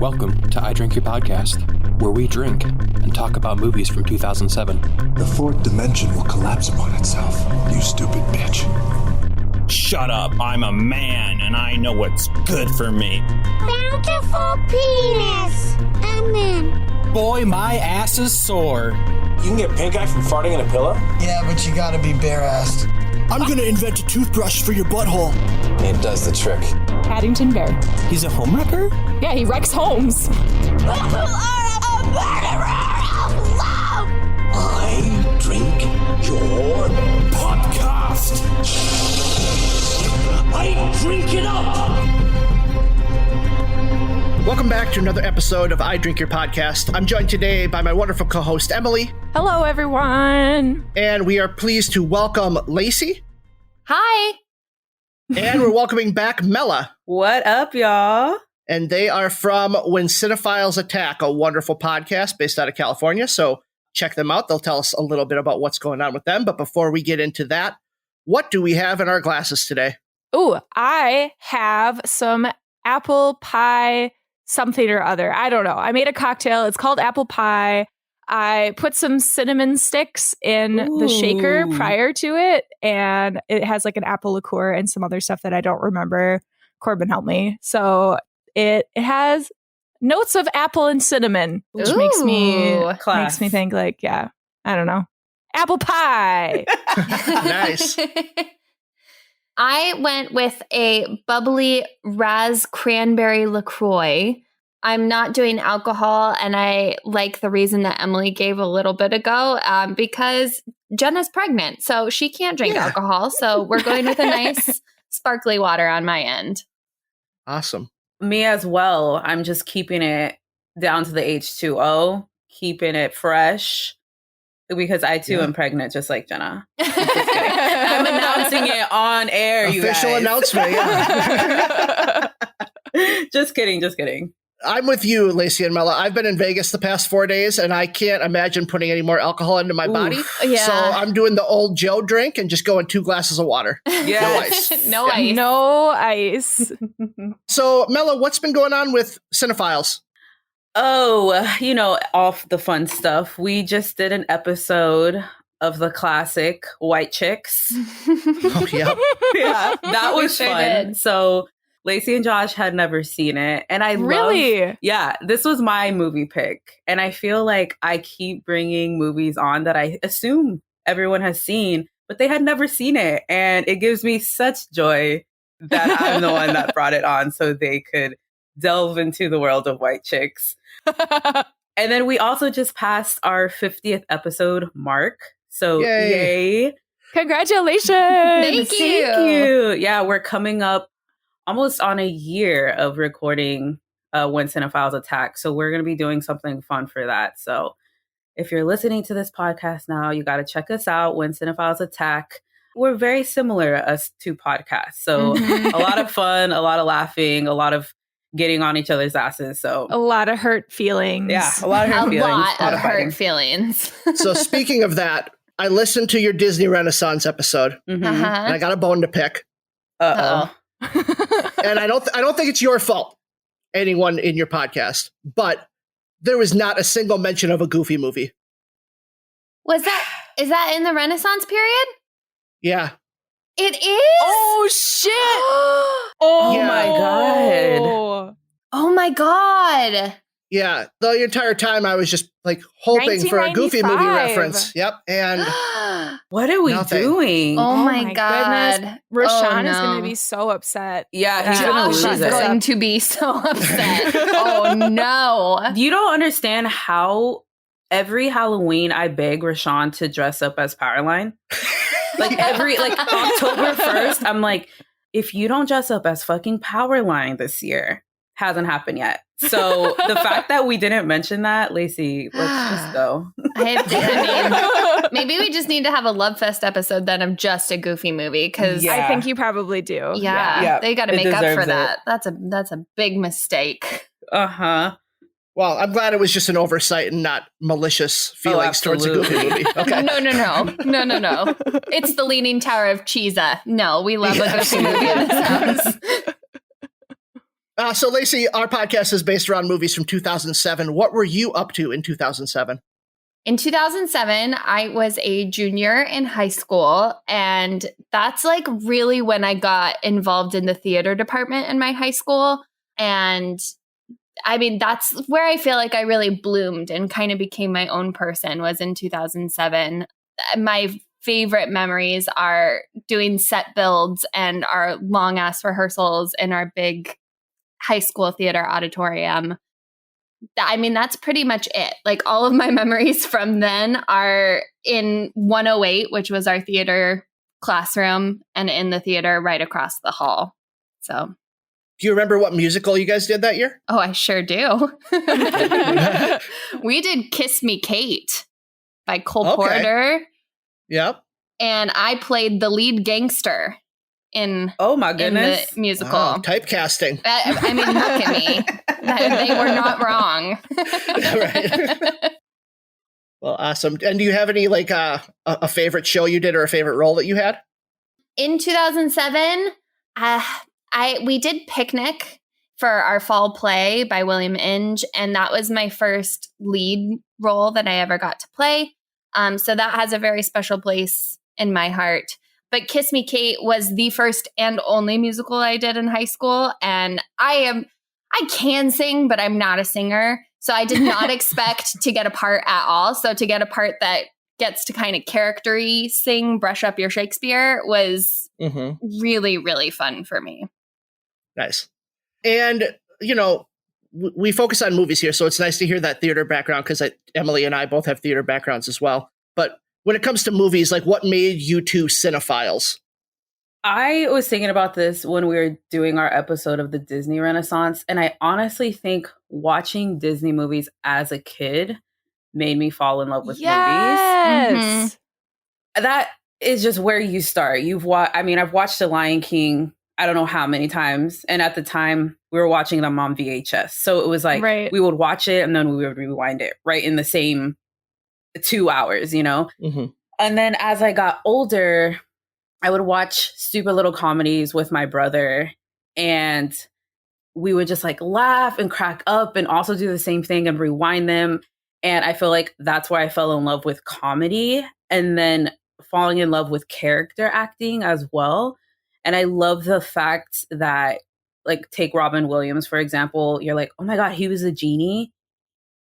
Welcome to I Drink Your Podcast, where we drink and talk about movies from 2007. The fourth dimension will collapse upon itself, you stupid bitch. Shut up, I'm a man and I know what's good for me. Bountiful penis. Amen. Boy, my ass is sore. You can get pink eye from farting in a pillow? Yeah, but you gotta be bare-assed. I'm gonna invent a toothbrush for your butthole. It does the trick. Paddington Bear. He's a homewrecker? Yeah, he wrecks homes. You are a murderer of love. I drink your podcast. I drink it up. Welcome back to another episode of I Drink Your Podcast. I'm joined today by my wonderful co-host, Emily. Hello, everyone. And we are pleased to welcome Lacy. Hi. And we're welcoming back Mella. What up, y'all? And they are from When Cinephiles Attack, a wonderful podcast based out of California. So check them out. They'll tell us a little bit about what's going on with them. But before we get into that, what do we have in our glasses today? Ooh, I have some apple pie something or other. I don't know. I made a cocktail. It's called apple pie. I put some cinnamon sticks in the shaker prior to it, and it has like an apple liqueur and some other stuff that I don't remember. Corbin helped me. So it has notes of apple and cinnamon, which makes me think like, yeah, I don't know. Apple pie. Nice. I went with a bubbly raz cranberry LaCroix. I'm not doing alcohol, and I like the reason that Emily gave a little bit ago, because Jenna's pregnant, so she can't drink alcohol. So we're going with a nice sparkly water on my end. Awesome. Me as well. I'm just keeping it down to the H2O, keeping it fresh, because I too am pregnant, just like Jenna. I'm announcing it on air, you guys. Official announcement, yeah. Just kidding. I'm with you, Lacy and Mella. I've been in Vegas the past 4 days, and I can't imagine putting any more alcohol into my body. Yeah. So I'm doing the old Joe drink and just going 2 glasses of water. Yes. No ice. No ice. So, Mella, what's been going on with Cinephiles? Oh, off the fun stuff. We just did an episode of the classic White Chicks. Oh, yeah. Yeah, that was sure fun. did. So Lacy and Josh had never seen it. And I this was my movie pick. And I feel like I keep bringing movies on that I assume everyone has seen, but they had never seen it. And it gives me such joy that I'm the one that brought it on so they could delve into the world of White Chicks. And then we also just passed our 50th episode mark. So yay. Congratulations. Thank you. Yeah, we're coming up almost on a year of recording When Cinephiles Attack. So we're going to be doing something fun for that. So if you're listening to this podcast now, you got to check us out, When Cinephiles Attack. We're very similar us to podcasts. So a lot of fun, a lot of laughing, a lot of getting on each other's asses. So a lot of hurt feelings. Yeah, a lot of hurt feelings. A lot of hurt feelings. So speaking of that, I listened to your Disney Renaissance episode, and I got a bone to pick. Uh-oh. And I don't think it's your fault, anyone in your podcast, but there was not a single mention of a Goofy movie. Is that in the Renaissance period? Yeah. It is? Oh, shit. My God. Oh, my God. Yeah. The entire time I was just like hoping for a Goofy movie 1995. reference. Yep. And What are we doing? Oh, my God. Goodness. Rashawn is no. going to be so upset. Yeah, he's going to Josh lose is it. going to be so upset. Oh, no. You don't understand how every Halloween I beg Rashawn to dress up as Powerline. Like October 1st, I'm like, if you don't dress up as fucking Powerline this year, hasn't happened yet. So the fact that we didn't mention that, Lacy, let's just go. I mean, maybe we just need to have a Love Fest episode then of just a Goofy movie, because I think you probably do. Yeah, they got to it make up for deserves that. That's a big mistake. Uh-huh. well, I'm glad it was just an oversight and not malicious feelings towards a Goofy movie. Okay. No. It's the Leaning Tower of Cheesa. No, we love a Goofy movie in this house. So, Lacy, our podcast is based around movies from 2007. What were you up to in 2007? In 2007, I was a junior in high school, and that's like really when I got involved in the theater department in my high school. And I mean, that's where I feel like I really bloomed and kind of became my own person, was in 2007. My favorite memories are doing set builds and our long ass rehearsals in our big high school theater auditorium. I mean, that's pretty much it. Like, all of my memories from then are in 108, which was our theater classroom, and in the theater right across the hall. So, do you remember what musical you guys did that year? Oh, I sure do. We did Kiss Me, Kate by Cole Porter. Yep. And I played the lead gangster in, oh my goodness, in the musical. Wow, typecasting. I mean, look at me. They were not wrong. Right. Well, awesome. And do you have any like a favorite show you did or a favorite role that you had? In 2007, we did Picnic for our fall play by William Inge, and that was my first lead role that I ever got to play. So that has a very special place in my heart. But Kiss Me, Kate was the first and only musical I did in high school. And I can sing, but I'm not a singer. So I did not expect to get a part at all. So to get a part that gets to kind of character-y sing, brush up your Shakespeare was really, really fun for me. Nice. And, you know, we focus on movies here, so it's nice to hear that theater background because Emily and I both have theater backgrounds as well. But when it comes to movies, like, what made you two cinephiles? I was thinking about this when we were doing our episode of the Disney Renaissance, and I honestly think watching Disney movies as a kid made me fall in love with movies. That is just where you start. I've watched The Lion King I don't know how many times, and at the time we were watching them on VHS, so it was like we would watch it and then we would rewind it right in the same 2 hours, you know. And then as I got older, I would watch stupid little comedies with my brother, and we would just like laugh and crack up and also do the same thing and rewind them. And I feel like that's where I fell in love with comedy, and then falling in love with character acting as well. And I love the fact that, like, take Robin Williams, for example. You're like, oh my God, he was a genie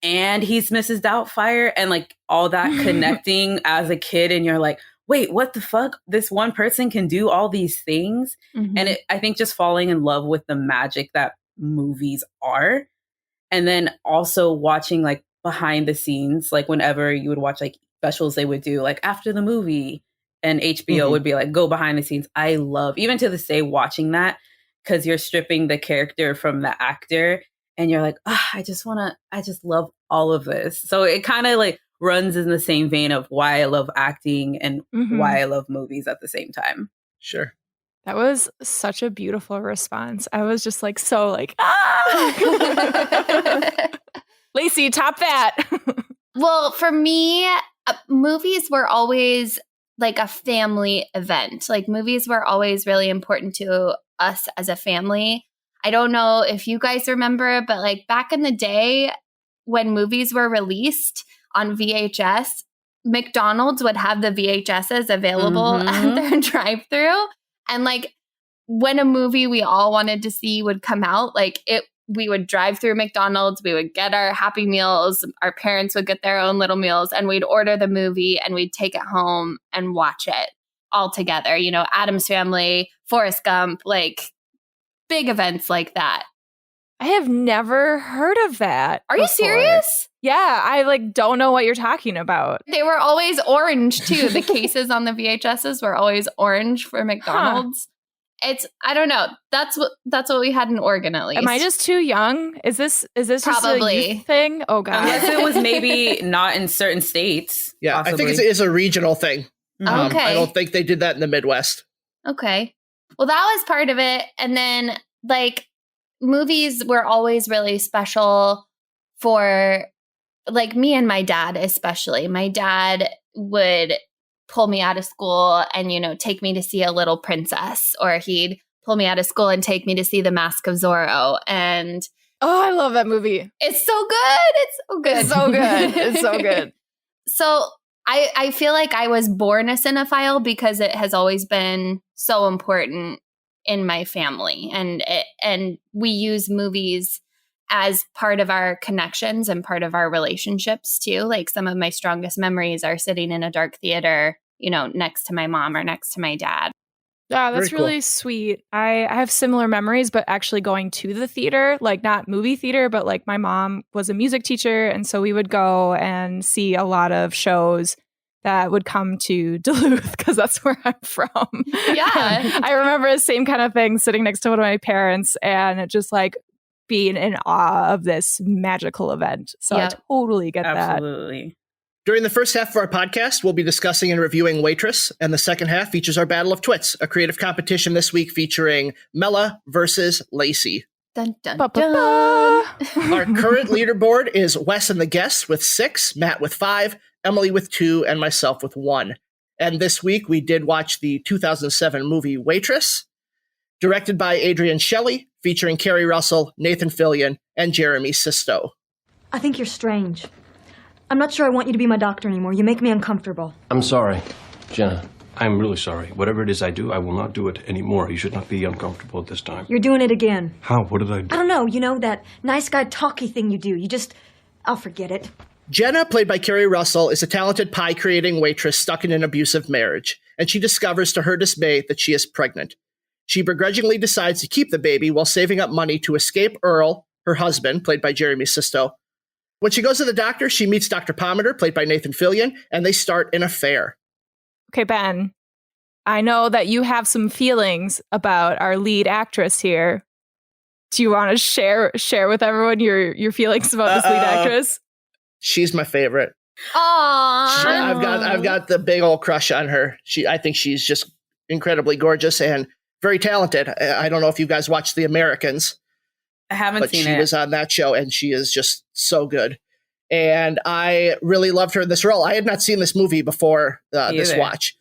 and he's Mrs. Doubtfire, and like all that connecting as a kid. And you're like, wait, what the fuck? This one person can do all these things. And I think just falling in love with the magic that movies are. And then also watching like behind the scenes, like whenever you would watch like specials they would do like after the movie, and HBO would be like, go behind the scenes. I love, even to this day, watching that, because you're stripping the character from the actor and you're like, I just love all of this. So it kind of like runs in the same vein of why I love acting and why I love movies at the same time. Sure. That was such a beautiful response. I was just like, so like, Lacy, top that. Well, for me, movies were always like a family event. Like, movies were always really important to us as a family. I don't know if you guys remember, but like back in the day when movies were released on VHS, McDonald's would have the VHSs available at their drive-thru. And like when a movie we all wanted to see would come out, we would drive through McDonald's, we would get our Happy Meals, our parents would get their own little meals, and we'd order the movie and we'd take it home and watch it all together. You know, Addams Family, Forrest Gump, like big events like that. I have never heard of that. Are you serious? Yeah, I like don't know what you're talking about. They were always orange too. The cases on the VHSs were always orange for McDonald's. I don't know. That's what we had in Oregon, at least. Am I just too young? Is this probably just a youth thing? Oh God. Unless it was maybe not in certain states. Yeah, possibly. I think it is a regional thing. Okay. I don't think they did that in the Midwest. Okay. Well, that was part of it. And then like movies were always really special for like me and my dad, especially. My dad would pull me out of school and, you know, take me to see A Little Princess, or he'd pull me out of school and take me to see The Mask of Zorro. And I love that movie. It's so good. It's so good. It's so good. It's so good. So I feel like I was born a cinephile because it has always been so important in my family. And we use movies as part of our connections and part of our relationships too. Like some of my strongest memories are sitting in a dark theater, next to my mom or next to my dad. Yeah, that's really sweet. I have similar memories, but actually going to the theater, like not movie theater, but like my mom was a music teacher. And so we would go and see a lot of shows that would come to Duluth because that's where I'm from. Yeah. I remember the same kind of thing sitting next to one of my parents and just like being in awe of this magical event. So I totally get that. Absolutely. During the first half of our podcast, we'll be discussing and reviewing Waitress, and the second half features our Battle of Twits, a creative competition this week featuring Mella versus Lacy. Dun, dun, dun. Our current leaderboard is Wes and the Guests with 6, Matt with 5, Emily with 2, and myself with 1. And this week, we did watch the 2007 movie Waitress, directed by Adrian Shelley, featuring Keri Russell, Nathan Fillion, and Jeremy Sisto. I think you're strange. I'm not sure I want you to be my doctor anymore. You make me uncomfortable. I'm sorry, Jenna. I'm really sorry. Whatever it is I do, I will not do it anymore. You should not be uncomfortable at this time. You're doing it again. How? What did I do? I don't know. That nice guy talky thing you do. I'll forget it. Jenna, played by Keri Russell, is a talented pie-creating waitress stuck in an abusive marriage, and she discovers to her dismay that she is pregnant. She begrudgingly decides to keep the baby while saving up money to escape Earl, her husband, played by Jeremy Sisto. When she goes to the doctor, she meets Dr. Pomander, played by Nathan Fillion, and they start an affair. Okay, Ben, I know that you have some feelings about our lead actress here. Do you want to share with everyone your feelings about this lead actress? She's my favorite. Aww. I've got the big old crush on her. I think she's just incredibly gorgeous and very talented. I don't know if you guys watched The Americans. I haven't seen it. But she was on that show, and she is just so good. And I really loved her in this role. I had not seen this movie before this watch.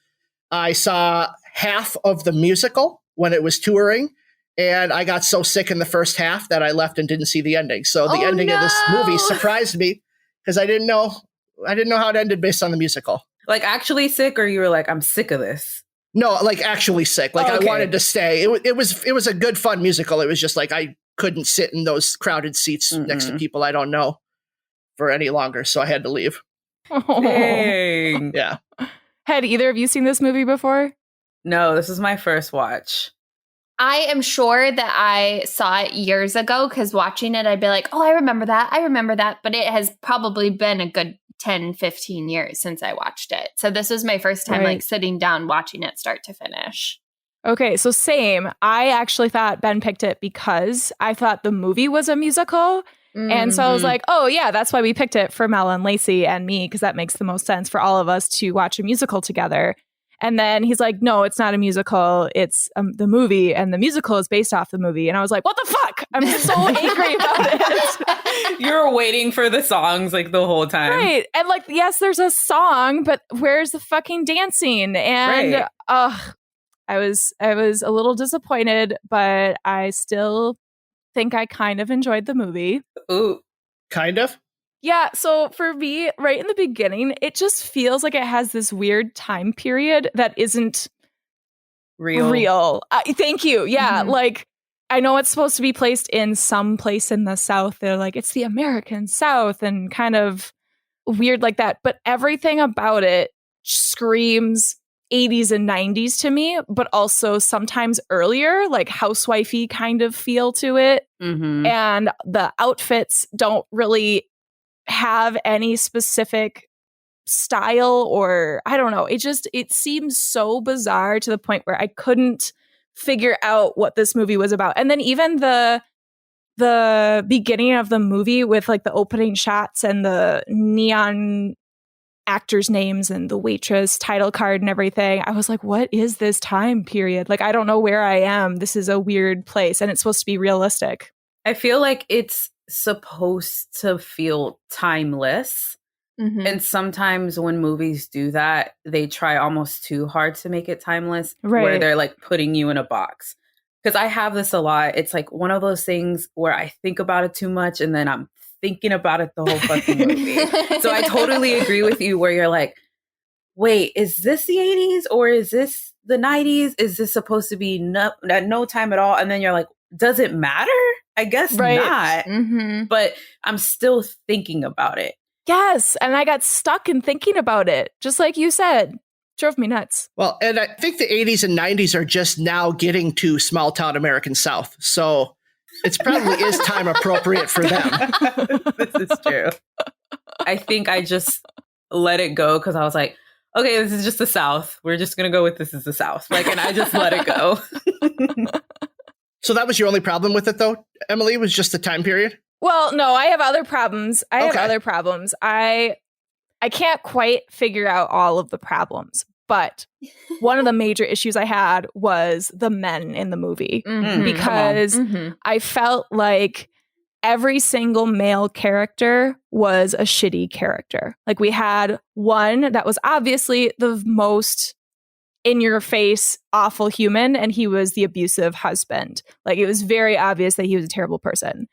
I saw half of the musical when it was touring, and I got so sick in the first half that I left and didn't see the ending. So the ending of this movie surprised me because I didn't know how it ended based on the musical. Like actually sick, or you were like, I'm sick of this? No, like actually sick. Like I wanted to stay. It was a good, fun musical. It was just like I couldn't sit in those crowded seats next to people I don't know for any longer, so I had to leave. Dang. Yeah. Had either of you seen this movie before? No, this is my first watch. I am sure that I saw it years ago because watching it, I'd be like, oh, I remember that. But it has probably been a good 10, 15 years since I watched it. So this was my first time like sitting down watching it start to finish. Okay, so same. I actually thought Ben picked it because I thought the movie was a musical. Mm-hmm. And so I was like, oh, yeah, that's why we picked it for Mel and Lacy and me, because that makes the most sense for all of us to watch a musical together. And then he's like, no, it's not a musical. It's the movie, and the musical is based off the movie. And I was like, what the fuck? I'm just so angry about it. You were waiting for the songs like the whole time. Right. And like, yes, there's a song, but where's the fucking dancing? And I was a little disappointed, but I still think I kind of enjoyed the movie. Ooh. Kind of? Yeah, so for me, right in the beginning, it just feels like it has this weird time period that isn't real. Thank you. Yeah, like I know it's supposed to be placed in some place in the South. They're like, it's the American South and kind of weird like that. But everything about it screams 80s and 90s to me, but also sometimes earlier, like housewifey kind of feel to it. Mm-hmm. And the outfits don't really have any specific style, or I don't know. It seems so bizarre to the point where I couldn't figure out what this movie was about. And then even the beginning of the movie with like the opening shots and the neon actors' names and the waitress title card and everything, I was like, what is this time period? Like, I don't know where I am. This is a weird place, and it's supposed to be realistic. I feel like it's supposed to feel timeless. Mm-hmm. And sometimes when movies do that, they try almost too hard to make it timeless, where they're like putting you in a box. because I have this a lot. It's like one of those things where I think about it too much and then I'm thinking about it the whole fucking movie. So I totally agree with you where you're like, wait, is this the 80s or is this the 90s? Is this supposed to be at no time at all? And then you're like, does it matter? I guess not. Mm-hmm. But I'm still thinking about it. Yes. And I got stuck in thinking about it. Just like you said. Drove me nuts. Well, and I think the 80s and 90s are just now getting to small town American South. So it probably is time appropriate for them. This is true. I think I just let it go because I was like, okay, this is just the South. We're just going to go with this is the South. Like, and I just let it go. So that was your only problem with it, though, Emily, was just the time period? Well, no, I have other problems. I can't quite figure out all of the problems, but one of the major issues I had was the men in the movie because I felt like every single male character was a shitty character. Like we had one that was obviously the most in your face, awful human, and he was the abusive husband. Like it was very obvious that he was a terrible person.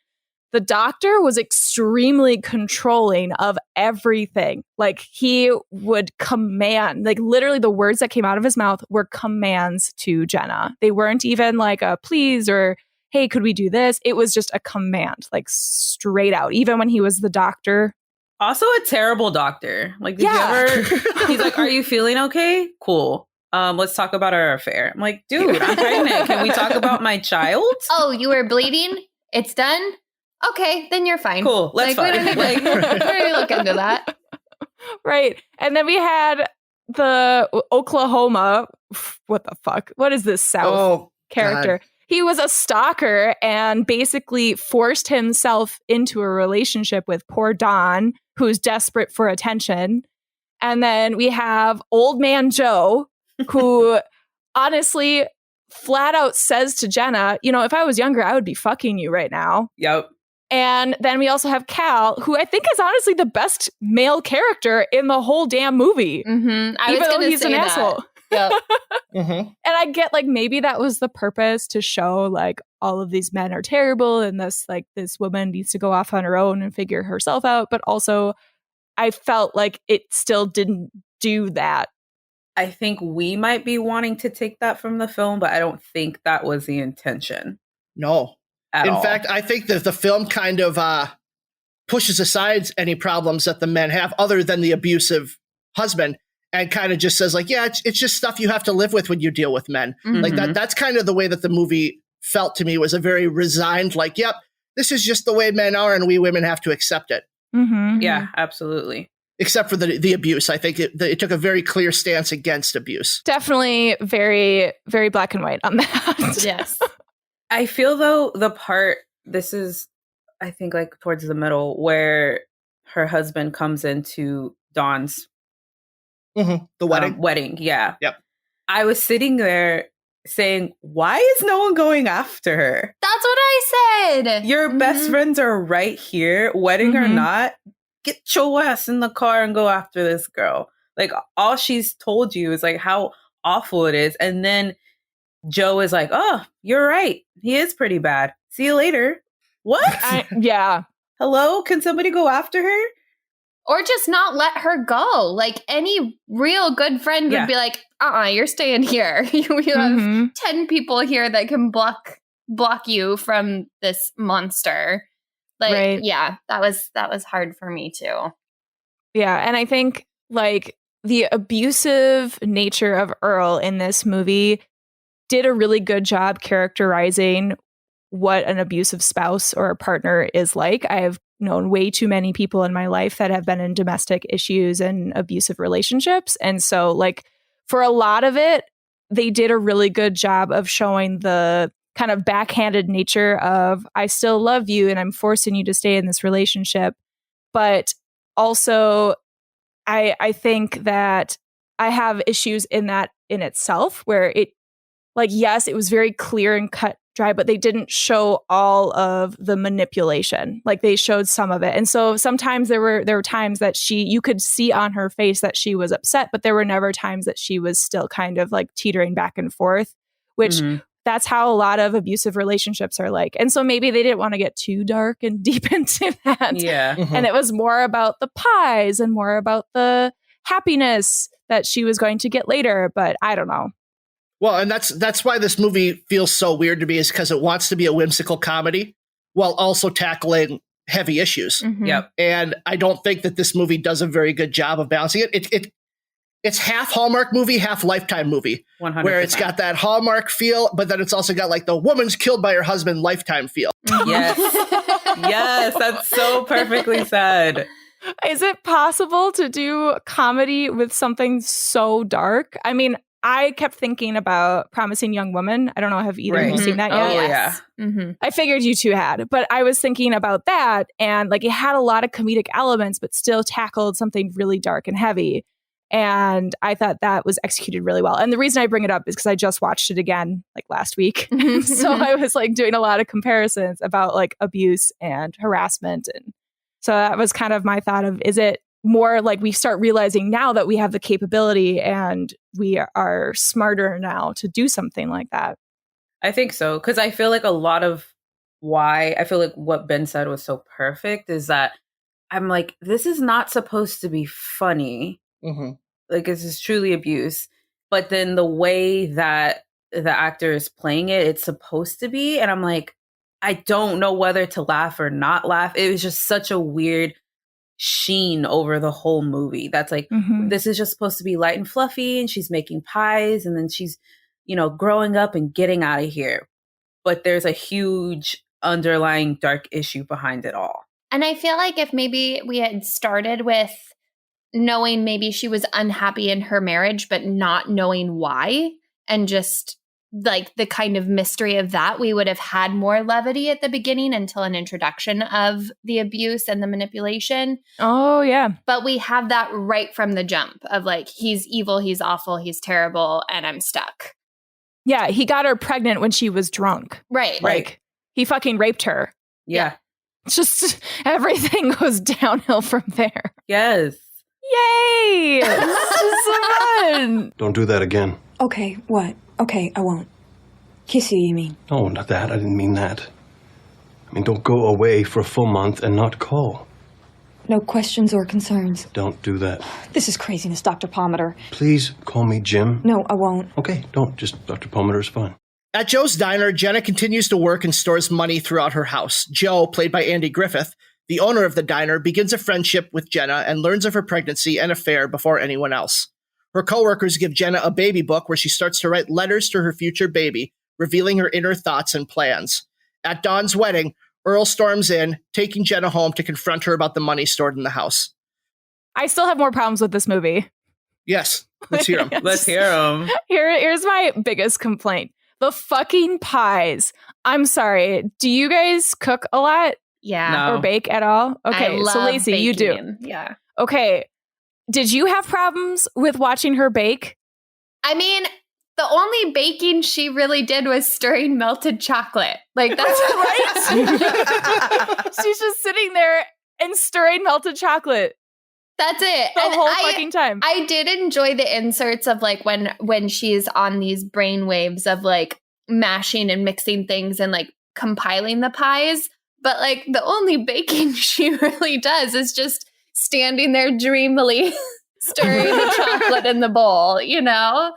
The doctor was extremely controlling of everything. Like he would command, like literally the words that came out of his mouth were commands to Jenna. They weren't even like a please or, hey, could we do this? It was just a command, like straight out, even when he was the doctor. Also a terrible doctor. Like, did you ever, he's like, are you feeling okay? Cool. Let's talk about our affair. I'm like, dude, I'm pregnant. Can we talk about my child? Oh, you were bleeding? It's done? Okay, then you're fine. Cool, let's We don't need to look into that. Right. And then we had the Oklahoma, what the fuck? What is this South character? God. He was a stalker and basically forced himself into a relationship with poor Don, who's desperate for attention. And then we have Old Man Joe, who honestly flat out says to Jenna, you know, if I was younger, I would be fucking you right now. Yep. And then we also have Cal, who I think is honestly the best male character in the whole damn movie. Mm-hmm. Even though he's an asshole. Yep. And I get like maybe that was the purpose, to show like all of these men are terrible and this woman needs to go off on her own and figure herself out. But also I felt like it still didn't do that. I think we might be wanting to take that from the film, but I don't think that was the intention. No. In fact, I think that the film kind of pushes aside any problems that the men have other than the abusive husband and kind of just says like, yeah, it's just stuff you have to live with when you deal with men. Mm-hmm. Like that's kind of the way that the movie felt to me, was a very resigned, like, yep, this is just the way men are and we women have to accept it. Mm-hmm. Yeah, absolutely. Except for the abuse. I think it took a very clear stance against abuse. Definitely very, very black and white on that. Yes. I feel though the part, this is, I think like towards the middle, where her husband comes into Dawn's the wedding. Wedding, yeah. Yep. I was sitting there saying, why is no one going after her? That's what I said. Your best friends are right here, wedding or not. Get your ass in the car and go after this girl. Like all she's told you is like how awful it is. And then Joe is like, oh, you're right. He is pretty bad. See you later. What? Yeah. Hello? Can somebody go after her? Or just not let her go. Like any real good friend would be like, you're staying here. You have 10 people here that can block you from this monster. Like, yeah, that was hard for me too. Yeah. And I think like the abusive nature of Earl in this movie did a really good job characterizing what an abusive spouse or a partner is like. I have known way too many people in my life that have been in domestic issues and abusive relationships. And so like for a lot of it, they did a really good job of showing the kind of backhanded nature of, I still love you and I'm forcing you to stay in this relationship. But also I think that I have issues in that in itself, where it, like, yes, it was very clear and cut dry, but they didn't show all of the manipulation. Like they showed some of it. And so sometimes there were times that you could see on her face that she was upset, but there were never times that she was still kind of like teetering back and forth, which that's how a lot of abusive relationships are like. And so maybe they didn't want to get too dark and deep into that. Yeah. Mm-hmm. And it was more about the pies and more about the happiness that she was going to get later. But I don't know. Well, and that's why this movie feels so weird to me, is because it wants to be a whimsical comedy while also tackling heavy issues. Mm-hmm. Yep. And I don't think that this movie does a very good job of balancing it. It's half Hallmark movie, half Lifetime movie, 100%. where it's got that Hallmark feel, but then it's also got like the woman's killed by her husband Lifetime feel. Yes. Yes, that's so perfectly said. Is it possible to do comedy with something so dark? I mean, I kept thinking about Promising Young Woman. I don't know, have either of you seen that yet? Oh, yeah. Mm-hmm. I figured you two had, but I was thinking about that, and like it had a lot of comedic elements, but still tackled something really dark and heavy. And I thought that was executed really well. And the reason I bring it up is because I just watched it again like last week. So I was like doing a lot of comparisons about like abuse and harassment. And so that was kind of my thought of, is it more like we start realizing now that we have the capability and we are smarter now to do something like that? I think so. Because I feel like a lot of why I feel like what Ben said was so perfect is that I'm like, this is not supposed to be funny. Mm-hmm. Like, this is truly abuse. But then the way that the actor is playing it, it's supposed to be. And I'm like, I don't know whether to laugh or not laugh. It was just such a weird sheen over the whole movie. That's like, this is just supposed to be light and fluffy, and she's making pies, and then she's, you know, growing up and getting out of here. But there's a huge underlying dark issue behind it all. And I feel like if maybe we had started with knowing maybe she was unhappy in her marriage, but not knowing why, and just like the kind of mystery of that, we would have had more levity at the beginning until an introduction of the abuse and the manipulation. Oh, yeah. But we have that right from the jump of like, he's evil, he's awful, he's terrible, and I'm stuck. Yeah, he got her pregnant when she was drunk. Right. Like, he fucking raped her. Yeah. Just everything goes downhill from there. Yes. Yay! This is so fun. Don't do that again. Okay, what? Okay, I won't. Kiss you mean? No, not that. I didn't mean that. I mean, don't go away for a full month and not call. No questions or concerns. Don't do that. This is craziness, Dr. Palmater. Please call me Jim. No, I won't. Okay, don't. Just Dr. Palmater is fine. At Joe's Diner, Jenna continues to work and stores money throughout her house. Joe, played by Andy Griffith, the owner of the diner, begins a friendship with Jenna and learns of her pregnancy and affair before anyone else. Her coworkers give Jenna a baby book where she starts to write letters to her future baby, revealing her inner thoughts and plans. At Dawn's wedding, Earl storms in, taking Jenna home to confront her about the money stored in the house. I still have more problems with this movie. Yes, let's hear them. Let's hear them. Here's my biggest complaint. The fucking pies. I'm sorry. Do you guys cook a lot? Yeah. Or bake at all? Okay, so Lacy, you do. Yeah. Okay. Did you have problems with watching her bake? I mean, the only baking she really did was stirring melted chocolate. Like, that's right. She's just sitting there and stirring melted chocolate. That's it. The whole fucking time. I did enjoy the inserts of like when she's on these brain waves of like mashing and mixing things and like compiling the pies. But like the only baking she really does is just standing there dreamily stirring the chocolate in the bowl, you know?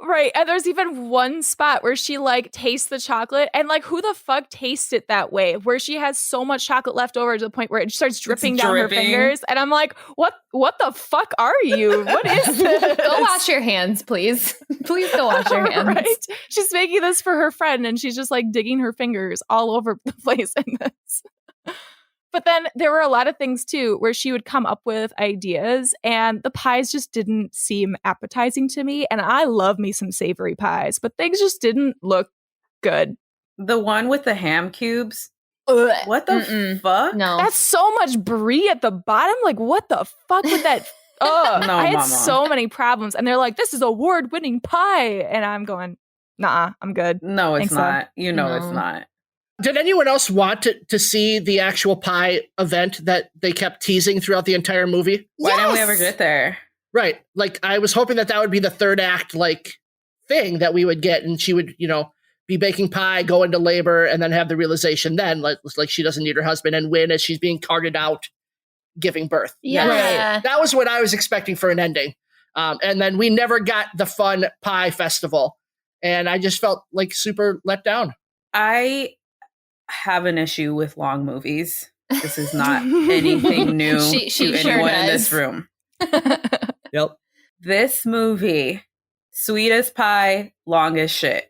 Right. And there's even one spot where she like tastes the chocolate and like who the fuck tastes it that way? Where she has so much chocolate left over to the point where it starts dripping down her fingers. And I'm like, what the fuck are you? What is this? Go wash your hands, please. Please go wash your hands. Right? She's making this for her friend and she's just like digging her fingers all over the place in this. But then there were a lot of things too where she would come up with ideas and the pies just didn't seem appetizing to me. And I love me some savory pies, but things just didn't look good. The one with the ham cubes? Ugh. What the fuck? No. That's so much brie at the bottom. Like, what the fuck with that? Oh, No, I had mama. so many problems. And they're like, this is award-winning pie. And I'm going, nah, I'm good. No, it's Thanks, not. You know No. it's not. Did anyone else want to see the actual pie event that they kept teasing throughout the entire movie? Why didn't we ever get there? Right. Like, I was hoping that would be the third act, like, thing that we would get, and she would, be baking pie, go into labor, and then have the realization then, like she doesn't need her husband, and win as she's being carted out giving birth. Yeah. Right. That was what I was expecting for an ending. And then we never got the fun pie festival. And I just felt like super let down. I have an issue with long movies. This is not anything new to anyone in this room. Yep. This movie, sweet as pie, long as shit.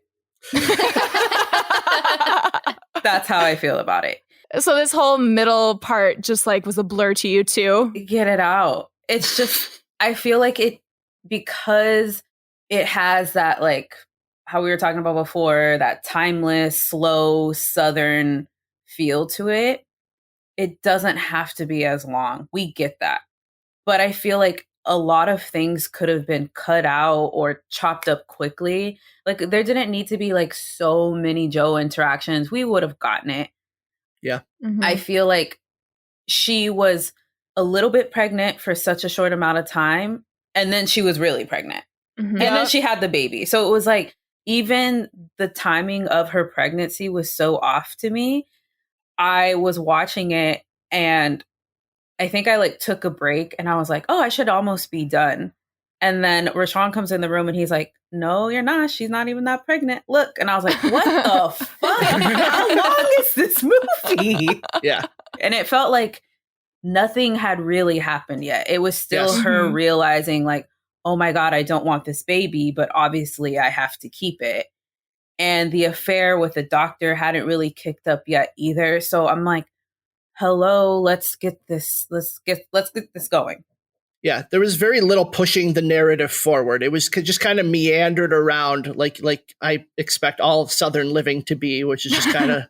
That's how I feel about it. So this whole middle part just like was a blur to you too? Get it out. It's just, I feel like it, because it has that, like how we were talking about before, that timeless, slow, Southern feel to it. It doesn't have to be as long. We get that. But I feel like a lot of things could have been cut out or chopped up quickly. Like there didn't need to be like so many Joe interactions. We would have gotten it. Yeah. Mm-hmm. I feel like she was a little bit pregnant for such a short amount of time. And then she was really pregnant. Mm-hmm. And then she had the baby. So it was like, even the timing of her pregnancy was so off to me. I was watching it and I think I like took a break and I was like, oh, I should almost be done. And then Rashawn comes in the room and he's like, no, you're not. She's not even that pregnant. Look. And I was like, what the fuck? How long is this movie? Yeah. And it felt like nothing had really happened yet. It was still her realizing like, oh my God, I don't want this baby, but obviously I have to keep it. And the affair with the doctor hadn't really kicked up yet either. So I'm like, hello, let's get this going. Yeah, there was very little pushing the narrative forward. It was just kind of meandered around like I expect all of Southern living to be, which is just kind of,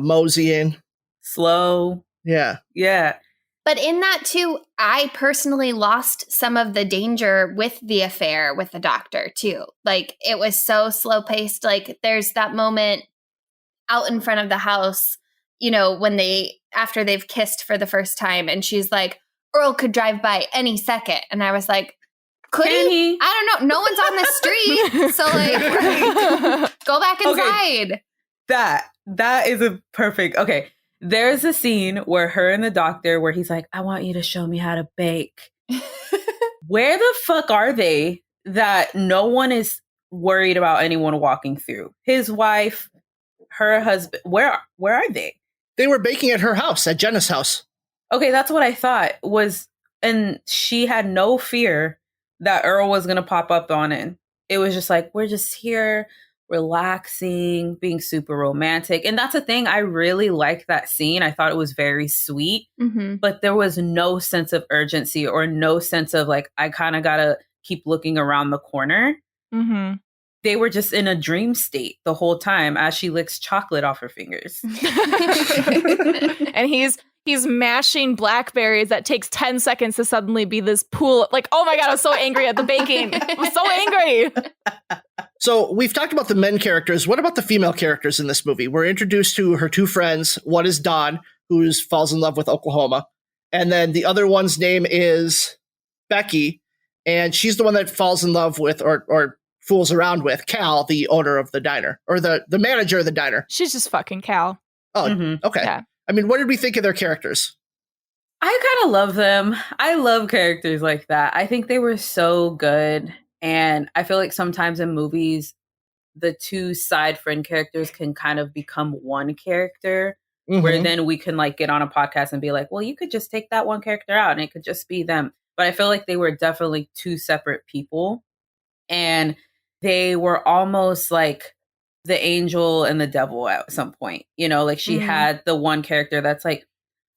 moseying. Slow. Yeah. Yeah. But in that too, I personally lost some of the danger with the affair with the doctor too. Like it was so slow paced. Like there's that moment out in front of the house, when after they've kissed for the first time and she's like, Earl could drive by any second. And I was like, could he? I don't know. No one's on the street. So like, go back inside. Okay. That is a perfect. Okay. There's a scene where her and the doctor, where he's like, I want you to show me how to bake. Where the fuck are they that no one is worried about anyone walking through? His wife, her husband, where are they? They were baking at her house, at Jenna's house. Okay, that's what I thought was, and she had no fear that Earl was going to pop up on it. It was just like, we're just here, relaxing, being super romantic. And that's the thing. I really liked that scene. I thought it was very sweet, but there was no sense of urgency or no sense of like, I kind of got to keep looking around the corner. Mm-hmm. They were just in a dream state the whole time as she licks chocolate off her fingers. And he's mashing blackberries that takes 10 seconds to suddenly be this pool. Like, oh my God, I was so angry at the baking. I was so angry. So we've talked about the men characters. What about the female characters in this movie? We're introduced to her two friends. One is Dawn, who falls in love with Oklahoma. And then the other one's name is Becky. And she's the one that falls in love with or fools around with Cal, the owner of the diner, or the manager of the diner. She's just fucking Cal. Oh, okay. Yeah. I mean, what did we think of their characters? I kind of love them. I love characters like that. I think they were so good. And I feel like sometimes in movies, the two side friend characters can kind of become one character, where then we can like get on a podcast and be like, well, you could just take that one character out and it could just be them. But I feel like they were definitely two separate people. And they were almost like the angel and the devil at some point, like she had the one character that's like,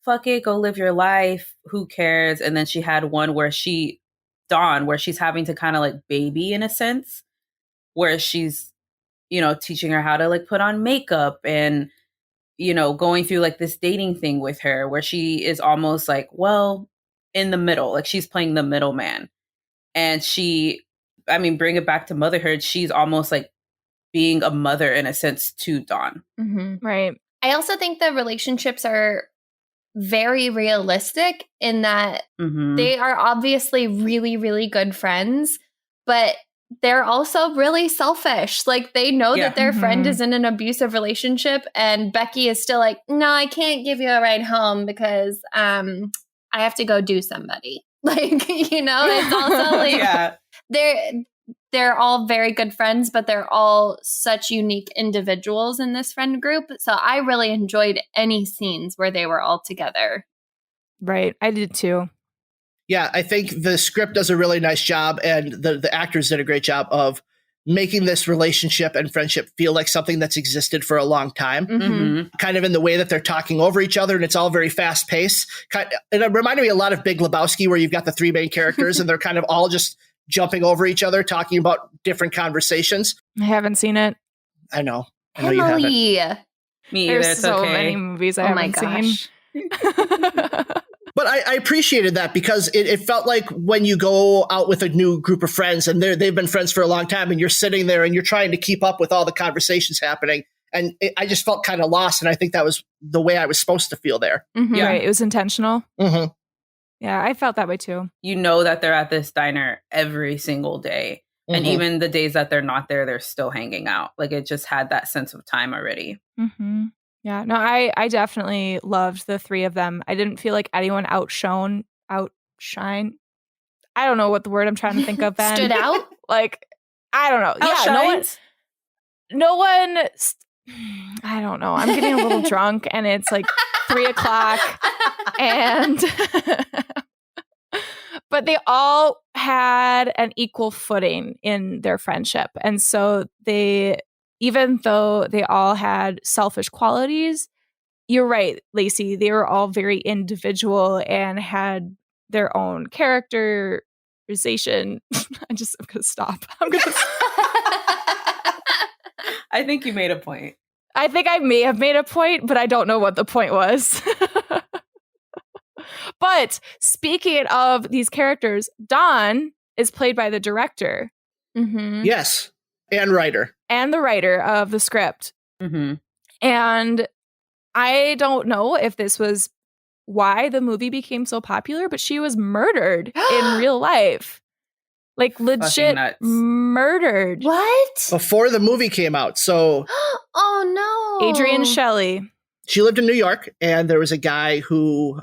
fuck it, go live your life. Who cares? And then she had one where Dawn, where she's having to kind of like baby in a sense, where she's, teaching her how to like put on makeup and, going through like this dating thing with her where she is almost like, well, in the middle, like she's playing the middleman. And bring it back to motherhood. She's almost like being a mother in a sense to Dawn. Right. I also think the relationships are very realistic in that they are obviously really, really good friends, but they're also really selfish. Like they know that their friend is in an abusive relationship, and Becky is still like, no, I can't give you a ride home because I have to go do somebody. Like, you know, it's also like they're all very good friends, but they're all such unique individuals in this friend group. So I really enjoyed any scenes where they were all together. Right. I did too. Yeah, I think the script does a really nice job, and the actors did a great job of making this relationship and friendship feel like something that's existed for a long time, kind of in the way that they're talking over each other, and it's all very fast paced. And it reminded me a lot of Big Lebowski, where you've got the three main characters and they're kind of all just jumping over each other, talking about different conversations. I haven't seen it. I know you haven't. Me either. There's so many movies I haven't seen. But I appreciated that because it felt like when you go out with a new group of friends and they've been friends for a long time and you're sitting there and you're trying to keep up with all the conversations happening. And I just felt kind of lost. And I think that was the way I was supposed to feel there. Yeah. Right. It was intentional. Mm-hmm. Yeah, I felt that way too. You know that they're at this diner every single day. And even the days that they're not there, they're still hanging out. Like it just had that sense of time already. Mm-hmm. Yeah, no, I definitely loved the three of them. I didn't feel like anyone outshine. I don't know what the word I'm trying to think of, Ben. Stood out? Like, I don't know. Outshines? Yeah, no one, I don't know. I'm getting a little drunk and it's like 3:00 and, but they all had an equal footing in their friendship. And so even though they all had selfish qualities, you're right, Lacey, they were all very individual and had their own characterization. I'm going to stop. I think you made a point. I think I may have made a point, but I don't know what the point was. But speaking of these characters, Don is played by the director. Yes. And writer. And the writer of the script. And I don't know if this was why the movie became so popular, but she was murdered in real life. Like legit murdered. What? Before the movie came out. So oh no. Adrienne Shelley. She lived in New York, and there was a guy who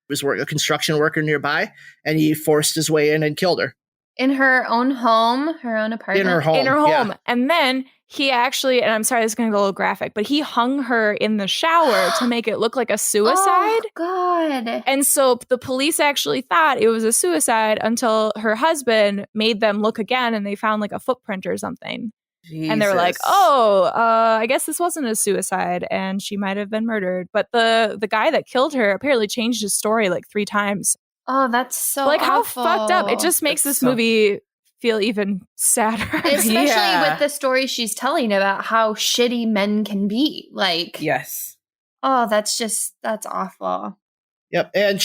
was a construction worker nearby, and he forced his way in and killed her. In her own home, her own apartment? In her home. Yeah. And then he actually, and I'm sorry, this is going to go a little graphic, but he hung her in the shower to make it look like a suicide. Oh, God. And so the police actually thought it was a suicide until her husband made them look again and they found like a footprint or something. Jesus. And they were like, I guess this wasn't a suicide and she might have been murdered. But the guy that killed her apparently changed his story like 3 times. Oh, that's so like awful. How fucked up. It just makes this movie feel even sadder. Especially with the story she's telling about how shitty men can be. Like, yes. Oh, that's awful. Yep. And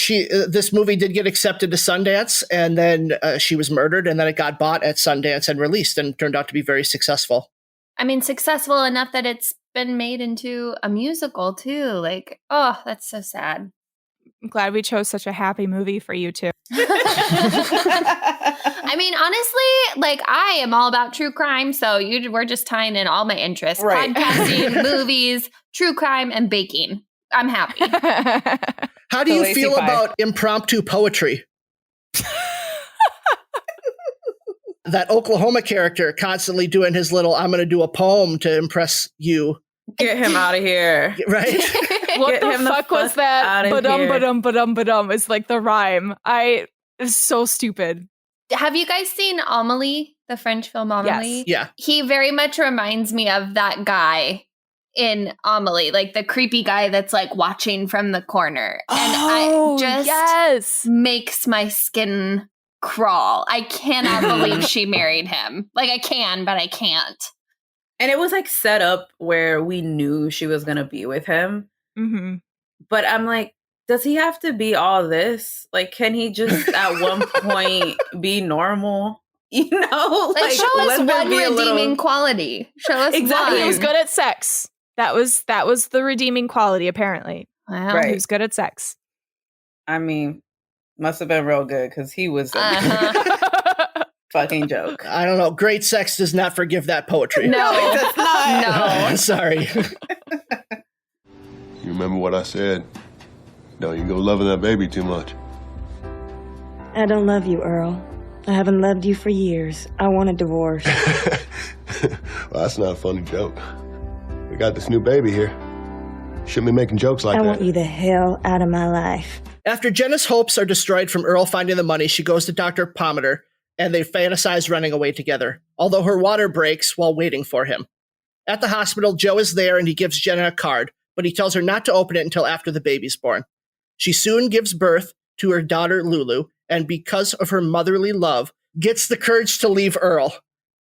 this movie did get accepted to Sundance, and then she was murdered, and then it got bought at Sundance and released and turned out to be very successful. I mean, successful enough that it's been made into a musical too. Like, oh, that's so sad. I'm glad we chose such a happy movie for you too. I mean, honestly, like I am all about true crime, so we're just tying in all my interests. Right. Podcasting, movies, true crime, and baking. I'm happy. How do you feel about impromptu poetry? That Oklahoma character constantly doing his little, I'm going to do a poem to impress you. Get him out of here. Right? What the fuck was that? Ba-dum. It's like the rhyme. It's so stupid. Have you guys seen Amélie, the French film Amélie? Yes. Yeah. He very much reminds me of that guy in Amélie, like the creepy guy that's like watching from the corner. And makes my skin crawl. I cannot believe she married him. Like I can, but I can't. And it was like set up where we knew she was going to be with him. Mm-hmm. But I'm like, does he have to be all this? Like, can he just at one point be normal? You know? Like show us one redeeming quality. Show us exactly. one. He was good at sex. That was the redeeming quality, apparently. Wow. Right. He was good at sex. I mean, must have been real good because he was... fucking joke. I don't know. Great sex does not forgive that poetry. No, it does not. No. Sorry. You remember what I said? No, you go loving that baby too much. I don't love you, Earl. I haven't loved you for years. I want a divorce. Well, that's not a funny joke. We got this new baby here. Shouldn't be making jokes like I that. want you the hell out of my life. After Jenna's hopes are destroyed from Earl finding the money, she goes to Dr. Pomander, and they fantasize running away together, although her water breaks while waiting for him. At the hospital, Joe is there, and he gives Jenna a card, but he tells her not to open it until after the baby's born. She soon gives birth to her daughter, Lulu, and because of her motherly love, gets the courage to leave Earl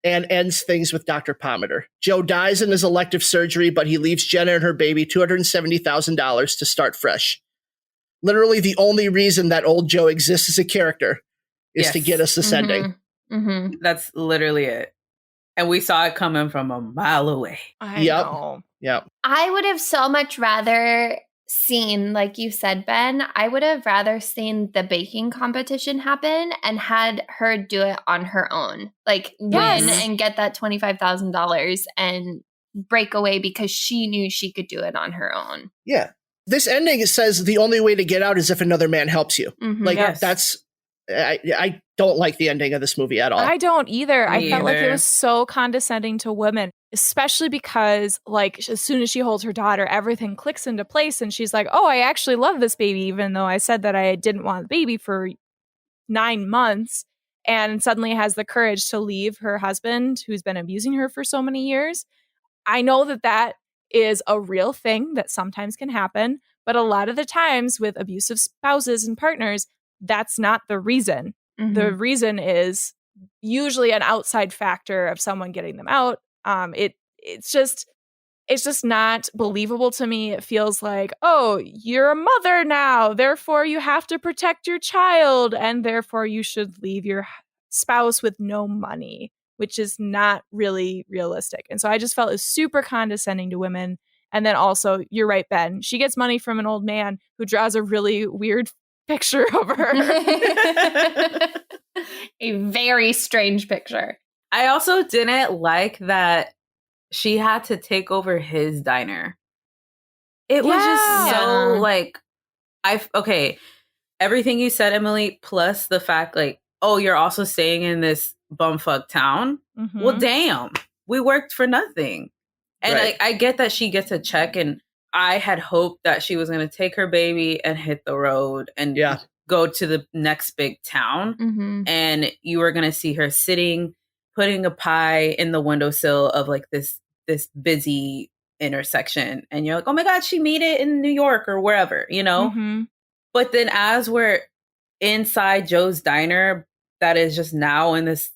and ends things with Dr. Pomander. Joe dies in his elective surgery, but he leaves Jenna and her baby $270,000 to start fresh. Literally the only reason that old Joe exists as a character is to get us this ending. Mm-hmm. That's literally it. And we saw it coming from a mile away. I know. Yep. I would have so much rather seen, like you said, Ben, I would have rather seen the baking competition happen and had her do it on her own. Like win and get that $25,000 and break away because she knew she could do it on her own. Yeah. This ending, it says the only way to get out is if another man helps you. Mm-hmm. Like that's, I don't like the ending of this movie at all. I don't either. I felt like it either. was so condescending to women, especially because like as soon as she holds her daughter, everything clicks into place and she's like, oh, I actually love this baby, even though I said that I didn't want the baby for 9 months, and suddenly has the courage to leave her husband who's been abusing her for so many years. I know that that is a real thing that sometimes can happen, but a lot of the times with abusive spouses and partners, that's not the reason. Mm-hmm. The reason is usually an outside factor of someone getting them out. It's just not believable to me. It feels like, oh, you're a mother now, therefore you have to protect your child, and therefore you should leave your spouse with no money, which is not really realistic. And so I just felt it was super condescending to women. And then also, you're right, Ben, she gets money from an old man who draws a really weird picture of her. A very strange picture. I also didn't like that she had to take over his diner. It was just so like, everything you said, Emily, plus the fact like, oh, you're also staying in this bumfuck town. Mm-hmm. Well, damn, we worked for nothing. And Right. I get that she gets a check, and I had hoped that she was going to take her baby and hit the road and go to the next big town. Mm-hmm. And you were going to see her sitting, putting a pie in the windowsill of like this busy intersection. And you're like, oh my God, she made it in New York or wherever, you know? Mm-hmm. But then as we're inside Joe's diner, that is just now in this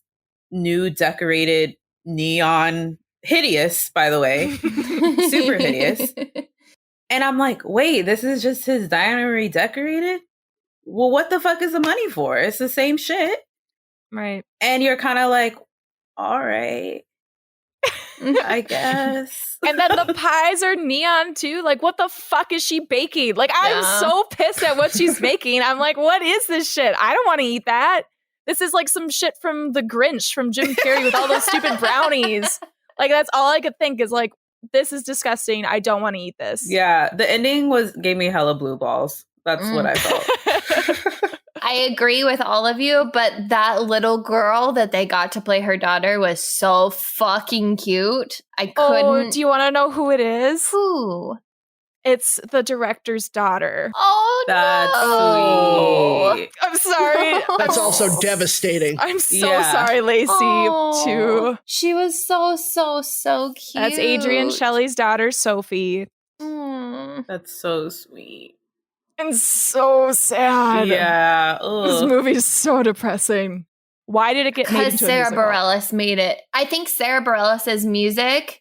new decorated neon, hideous, by the way, super hideous. And I'm like, wait, this is just his diner redecorated? Well, what the fuck is the money for? It's the same shit. Right. And you're kind of like, all right, I guess. And then the pies are neon too. Like, what the fuck is she baking? Like, I'm so pissed at what she's making. I'm like, what is this shit? I don't want to eat that. This is like some shit from The Grinch from Jim Carrey with all those stupid brownies. Like, that's all I could think is like, this is disgusting. I don't want to eat this. Yeah, the ending gave me hella blue balls. That's what I felt. I agree with all of you, but that little girl that they got to play her daughter was so fucking cute. I couldn't. Oh, do you want to know who it is? Who? It's the director's daughter. Oh, That's no. sweet. I'm sorry. That's also devastating. I'm so sorry, Lacey, too. She was so cute. That's Adrian Shelley's daughter, Sophie. That's so sweet. And so sad. Yeah. This movie's so depressing. Why did it get made Because into Sarah a musical? Bareilles made it. I think Sarah Bareilles' music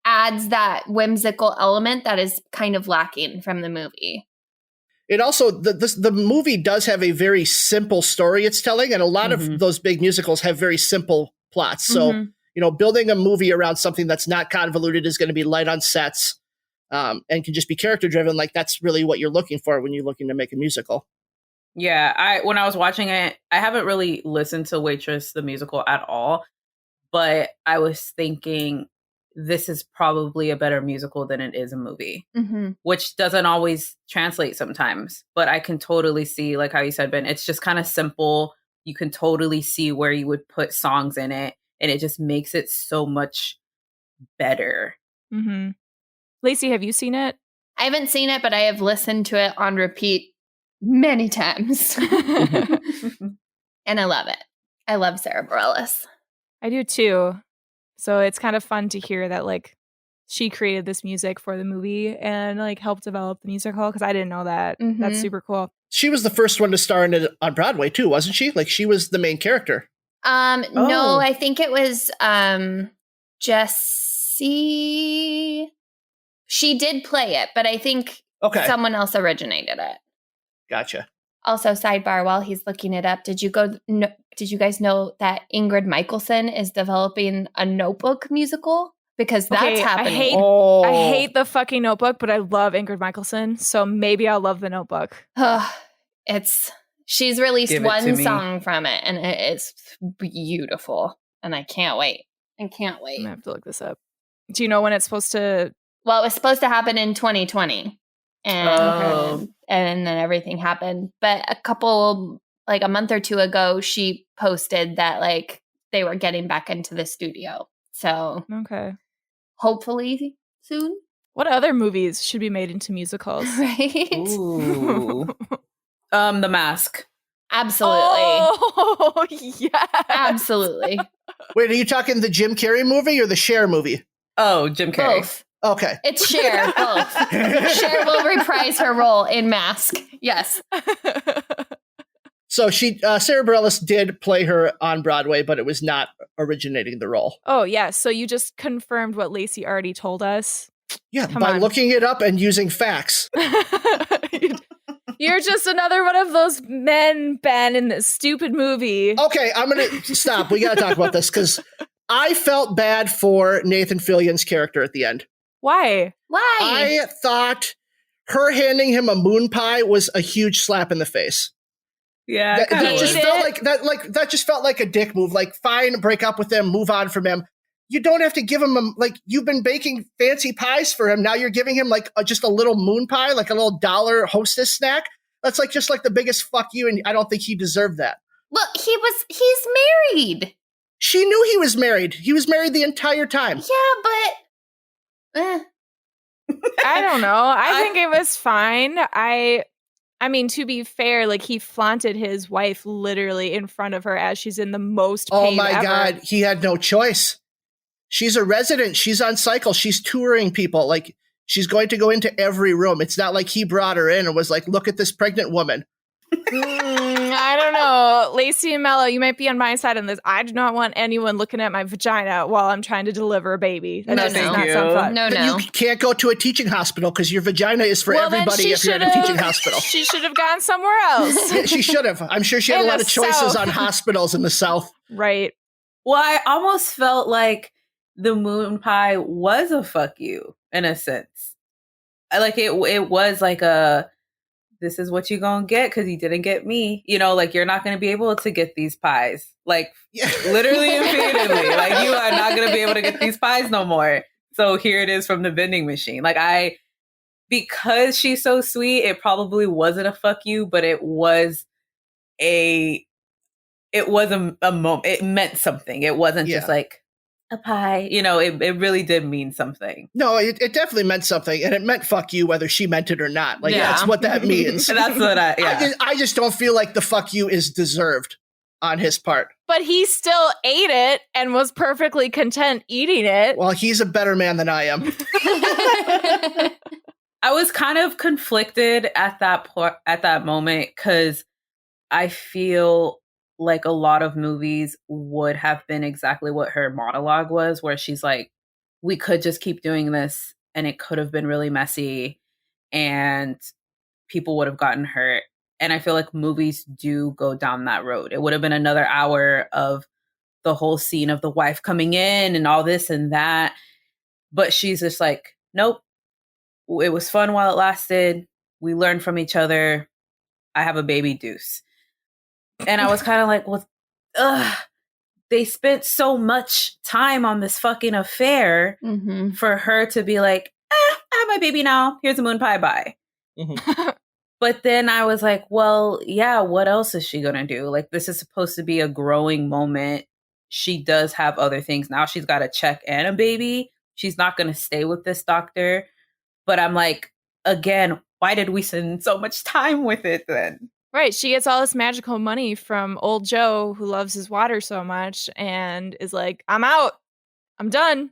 adds that whimsical element that is kind of lacking from the movie. It also, the movie does have a very simple story it's telling, and a lot of those big musicals have very simple plots. So, you know, building a movie around something that's not convoluted is going to be light on sets and can just be character driven. Like, that's really what you're looking for when you're looking to make a musical. Yeah, when I was watching it, I haven't really listened to Waitress the musical at all, but I was thinking this is probably a better musical than it is a movie, which doesn't always translate sometimes. But I can totally see, like how you said, Ben, it's just kind of simple. You can totally see where you would put songs in it, and it just makes it so much better. Lacey, have you seen it? I haven't seen it, but I have listened to it on repeat many times. And I love it. I love Sarah Bareilles. I do too. So it's kind of fun to hear that like she created this music for the movie and like helped develop the musical, because I didn't know that. That's super cool. She was the first one to star in it on Broadway too, wasn't she? Like she was the main character. No, I think it was Jessie. She did play it, but I think someone else originated it. Gotcha. Also, sidebar, while he's looking it up, did you guys know that Ingrid Michaelson is developing a Notebook musical? Because that's happening. I hate the fucking Notebook, but I love Ingrid Michaelson, so maybe I'll love the Notebook. She's released one song from it, and it is beautiful, and I can't wait. I'm gonna have to look this up. Do you know when it's supposed to? Well, it was supposed to happen in 2020. And then everything happened. But a month or two ago, she posted that like they were getting back into the studio. So hopefully soon. What other movies should be made into musicals? Right? Ooh. The Mask. Absolutely. Oh, yes. Absolutely. Wait, are you talking the Jim Carrey movie or the Cher movie? Oh, Jim Carrey. Both. Okay. It's Cher, both. Cher will reprise her role in Mask. Yes. So Sarah Bareilles did play her on Broadway, but it was not originating the role. Oh, yeah. So you just confirmed what Lacey already told us. Yeah, by looking it up and using facts. You're just another one of those men, Ben, in this stupid movie. Okay, I'm going to stop. We got to talk about this because I felt bad for Nathan Fillion's character at the end. Why? I thought her handing him a moon pie was a huge slap in the face. Yeah, that just felt like that. Like that just felt like a dick move. Like, fine, break up with him, move on from him. You don't have to give him you've been baking fancy pies for him. Now you're giving him just a little moon pie, like a little $1 Hostess snack. That's just the biggest fuck you, and I don't think he deserved that. Well, he's married. She knew he was married. He was married the entire time. Yeah, but I don't know. I think it was fine. I mean, to be fair, he flaunted his wife literally in front of her as she's in the most pain. Oh my ever. God, he had no choice. She's a resident. She's on cycle. She's touring people. She's going to go into every room. It's not like he brought her in and was like, look at this pregnant woman. I don't know. Lacy and Mella, you might be on my side on this. I do not want anyone looking at my vagina while I'm trying to deliver a baby. That does not sound fun. No. You can't go to a teaching hospital because your vagina is for everybody if you're at a teaching hospital. She should have gone somewhere else. Yeah, she should have. I'm sure she had a lot of choices on hospitals in the South. Right. Well, I almost felt like the moon pie was a fuck you in a sense. It was like a, this is what you're going to get because you didn't get me. You're not going to be able to get these pies. Literally and figuratively. You are not going to be able to get these pies no more. So here it is from the vending machine. Because she's so sweet, it probably wasn't a fuck you, but it was a moment. It meant something. It wasn't just a pie. It really did mean something. No, it definitely meant something, and it meant fuck you whether she meant it or not. That's what that means. That's what I just don't feel like the fuck you is deserved on his part. But he still ate it and was perfectly content eating it. Well, he's a better man than I am. I was kind of conflicted at that moment because I feel like a lot of movies would have been exactly what her monologue was, where she's like, we could just keep doing this and it could have been really messy and people would have gotten hurt. And I feel like movies do go down that road. It would have been another hour of the whole scene of the wife coming in and all this and that. But she's just like, nope, it was fun while it lasted. We learned from each other. I have a baby Deuce. And I was kind of like, well, they spent so much time on this fucking affair for her to be like, I have my baby now. Here's a moon pie, bye. But then I was like, well, yeah, what else is she going to do? Like, this is supposed to be a growing moment. She does have other things. Now she's got a check and a baby. She's not going to stay with this doctor. But I'm like, again, why did we spend so much time with it then? Right. She gets all this magical money from old Joe, who loves his water so much, and is like, I'm out. I'm done.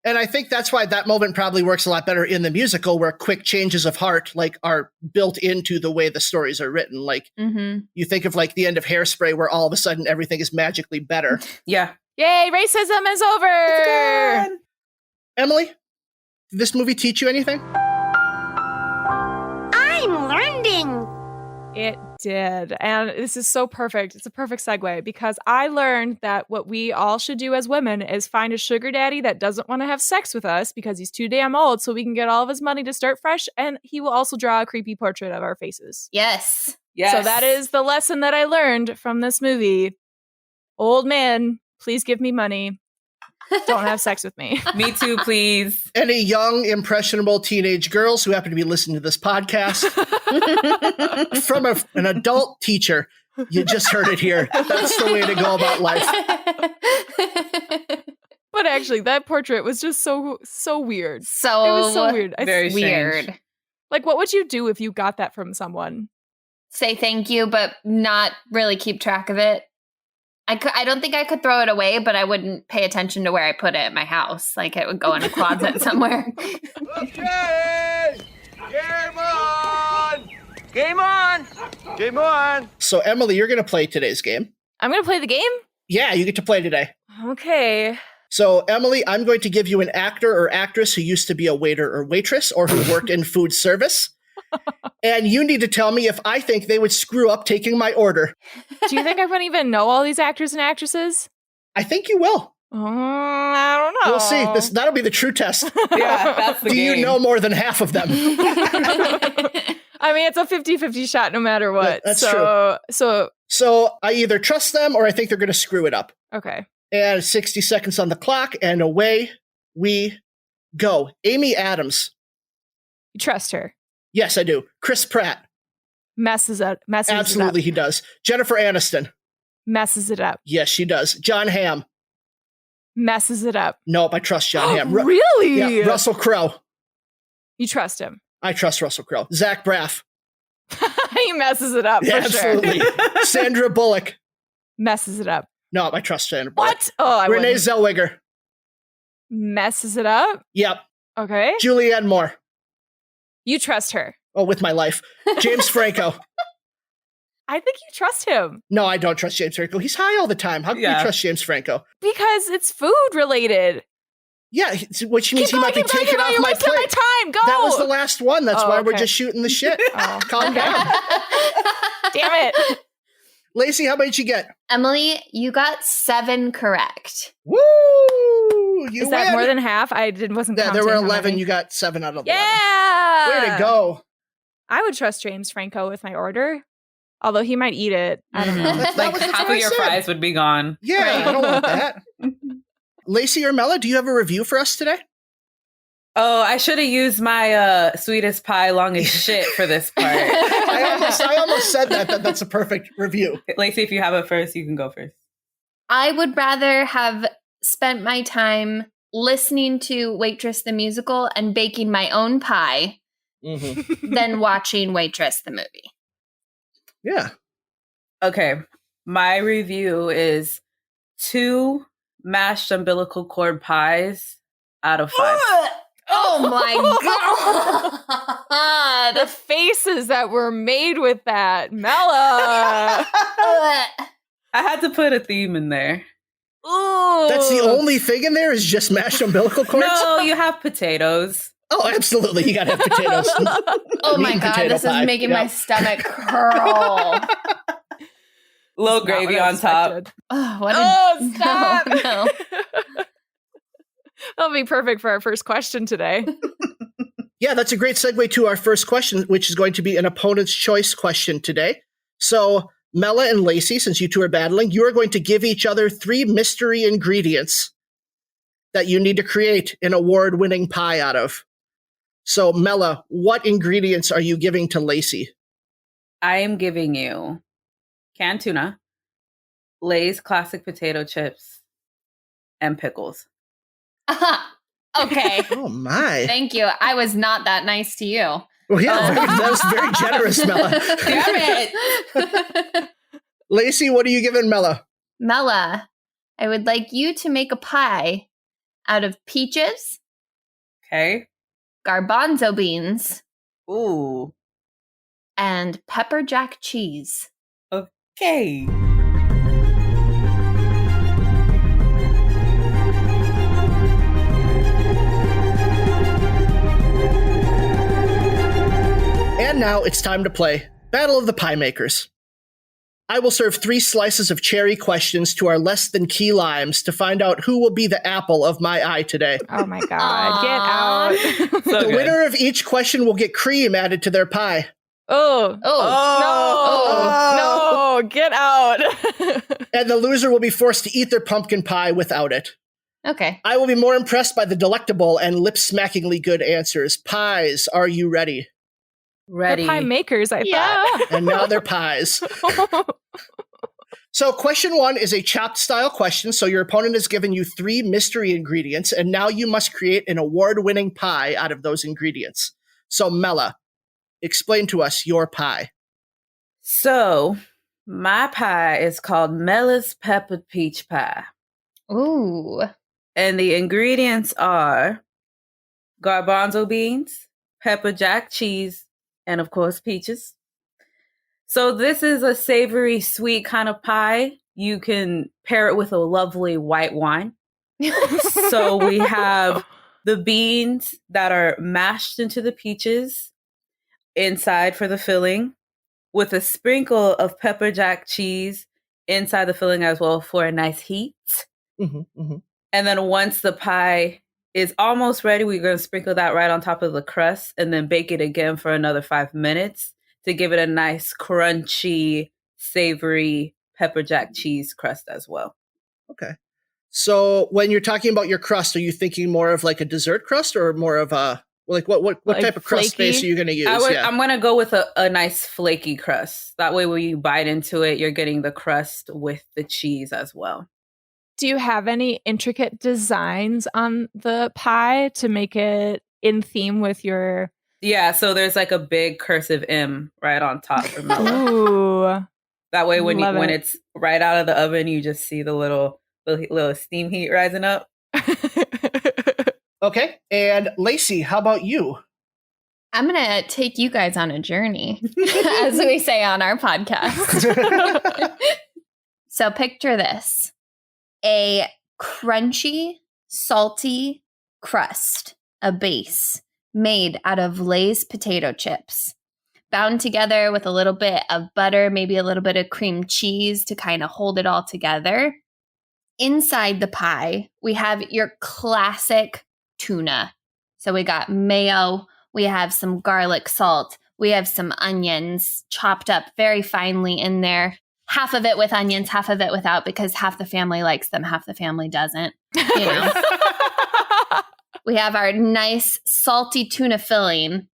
And I think that's why that moment probably works a lot better in the musical, where quick changes of heart like are built into the way the stories are written. Like you think of like the end of Hairspray, where all of a sudden everything is magically better. Yeah. Yay, racism is over. Emily, did this movie teach you anything? I'm learning. It did. And this is so perfect. It's a perfect segue, because I learned that what we all should do as women is find a sugar daddy that doesn't want to have sex with us because he's too damn old, so we can get all of his money to start fresh, and he will also draw a creepy portrait of our faces. Yes. So that is the lesson that I learned from this movie. Old man, please give me money. Don't have sex with me. Me too, please. Any young, impressionable teenage girls who happen to be listening to this podcast, from an adult teacher, you just heard it here. That's the way to go about life. But actually, that portrait was just so weird. It was so weird. Very weird. strange. Like, what would you do if you got that from someone? Say thank you, but not really keep track of it. I don't think I could throw it away, but I wouldn't pay attention to where I put it at my house. Like, it would go in a closet somewhere. Okay! Game on! Game on! Game on! So, Emily, you're going to play today's game. I'm going to play the game? Yeah, you get to play today. Okay. So, Emily, I'm going to give you an actor or actress who used to be a waiter or waitress or who worked in food service. And you need to tell me if I think they would screw up taking my order. Do you think I wouldn't even know all these actors and actresses? I think you will. I don't know. We'll see. That'll be the true test. Yeah, that's the game. Do you know more than half of them? I mean, it's a 50-50 shot no matter what. That's true. So I either trust them or I think they're going to screw it up. Okay. And 60 seconds on the clock, and away we go. Amy Adams. You trust her? Yes, I do. Chris Pratt. Messes it up. Absolutely, he does. Jennifer Aniston. Messes it up. Yes, she does. John Hamm. Messes it up. Nope, I trust John Hamm. Really? Yeah, Russell Crowe. You trust him? I trust Russell Crowe. Zach Braff. He messes it up, Yeah, for absolutely. sure. Sandra Bullock. Messes it up. No, I trust Sandra Bullock. What? Oh, I Renee wouldn't. Zellweger. Messes it up? Yep. Okay. Julianne Moore. You trust her? Oh, with my life. James Franco. I think you trust him. No, I don't trust James Franco. He's high all the time. How can you trust James Franco? Because it's food related. Yeah, which means he might be taken off my plate. My time. Go. That was the last one. That's why we're okay. just shooting the shit. Calm down. Damn it. Lacey, how many did you get? Emily, you got 7 correct. Woo! You Is that win. more than half? Wasn't Yeah, counting. there were how 11. many. You got 7 out of 11. Yeah. Way to go. I would trust James Franco with my order. Although he might eat it. I don't know. Like half of your fries would be gone. Yeah, Right. I don't want that. Lacey or Mella, do you have a review for us today? Oh, I should have used my sweetest pie, longest shit for this part. I almost said that's a perfect review. Lacey, if you have it first, you can go first. I would rather have spent my time listening to Waitress the musical and baking my own pie than watching Waitress the movie. Yeah. Okay. My review is 2 mashed umbilical cord pies out of 5. Oh my God. The faces that were made with that. Mella. I had to put a theme in there. Ooh. That's the only thing in there is just mashed umbilical cords? No, you have potatoes. Oh, absolutely. You got to have potatoes. Oh my Meat and God, potato this pie. is making my Yep. stomach curl. Little gravy on top. Oh, stop. No. That'll be perfect for our first question today. Yeah, that's a great segue to our first question, which is going to be an opponent's choice question today. So, Mella and Lacy, since you two are battling, you are going to give each other 3 mystery ingredients that you need to create an award-winning pie out of. So, Mella, what ingredients are you giving to Lacy? I am giving you canned tuna, Lay's classic potato chips, and pickles. Okay. Oh, my. Thank you. I was not that nice to you. Well, yeah, that was very generous, Mella. Damn it. Lacy, what are you giving Mella? Mella, I would like you to make a pie out of peaches. Okay. Garbanzo beans. Ooh. And pepper jack cheese. Okay. And now it's time to play Battle of the Pie Makers. I will serve 3 slices of cherry questions to our less than key limes to find out who will be the apple of my eye today. Oh my God, get out. The winner of each question will get cream added to their pie. No, get out. And the loser will be forced to eat their pumpkin pie without it. Okay. I will be more impressed by the delectable and lip-smackingly good answers. Pies, are you ready? Ready. They're pie makers, I thought. And now they're pies. So question 1 is a chopped style question. So your opponent has given you 3 mystery ingredients, and now you must create an award-winning pie out of those ingredients. So Mella, explain to us your pie. So my pie is called Mella's Peppered Peach Pie. Ooh. And the ingredients are garbanzo beans, pepper jack cheese, and of course, peaches. So this is a savory, sweet kind of pie. You can pair it with a lovely white wine. So we have the beans that are mashed into the peaches inside for the filling, with a sprinkle of pepper jack cheese inside the filling as well for a nice heat. And then once the pie is almost ready, we're going to sprinkle that right on top of the crust and then bake it again for another 5 minutes to give it a nice crunchy, savory pepper jack cheese crust as well. Okay. So when you're talking about your crust, are you thinking more of like a dessert crust or more of a, like what like type of crust flaky? base are you going to use? I'm going to go with a nice flaky crust. That way when you bite into it, you're getting the crust with the cheese as well. Do you have any intricate designs on the pie to make it in theme with your... Yeah, so there's like a big cursive M right on top for Mella. Ooh. That way when it's right out of the oven, you just see the little steam heat rising up. Okay. And Lacy, how about you? I'm going to take you guys on a journey, as we say on our podcast. So picture this. A crunchy, salty crust, a base made out of Lay's potato chips, bound together with a little bit of butter, maybe a little bit of cream cheese to kind of hold it all together. Inside the pie, we have your classic tuna. So we got mayo, we have some garlic salt, we have some onions chopped up very finely in there. Half of it with onions, half of it without, because half the family likes them, half the family doesn't. You know. We have our nice salty tuna filling.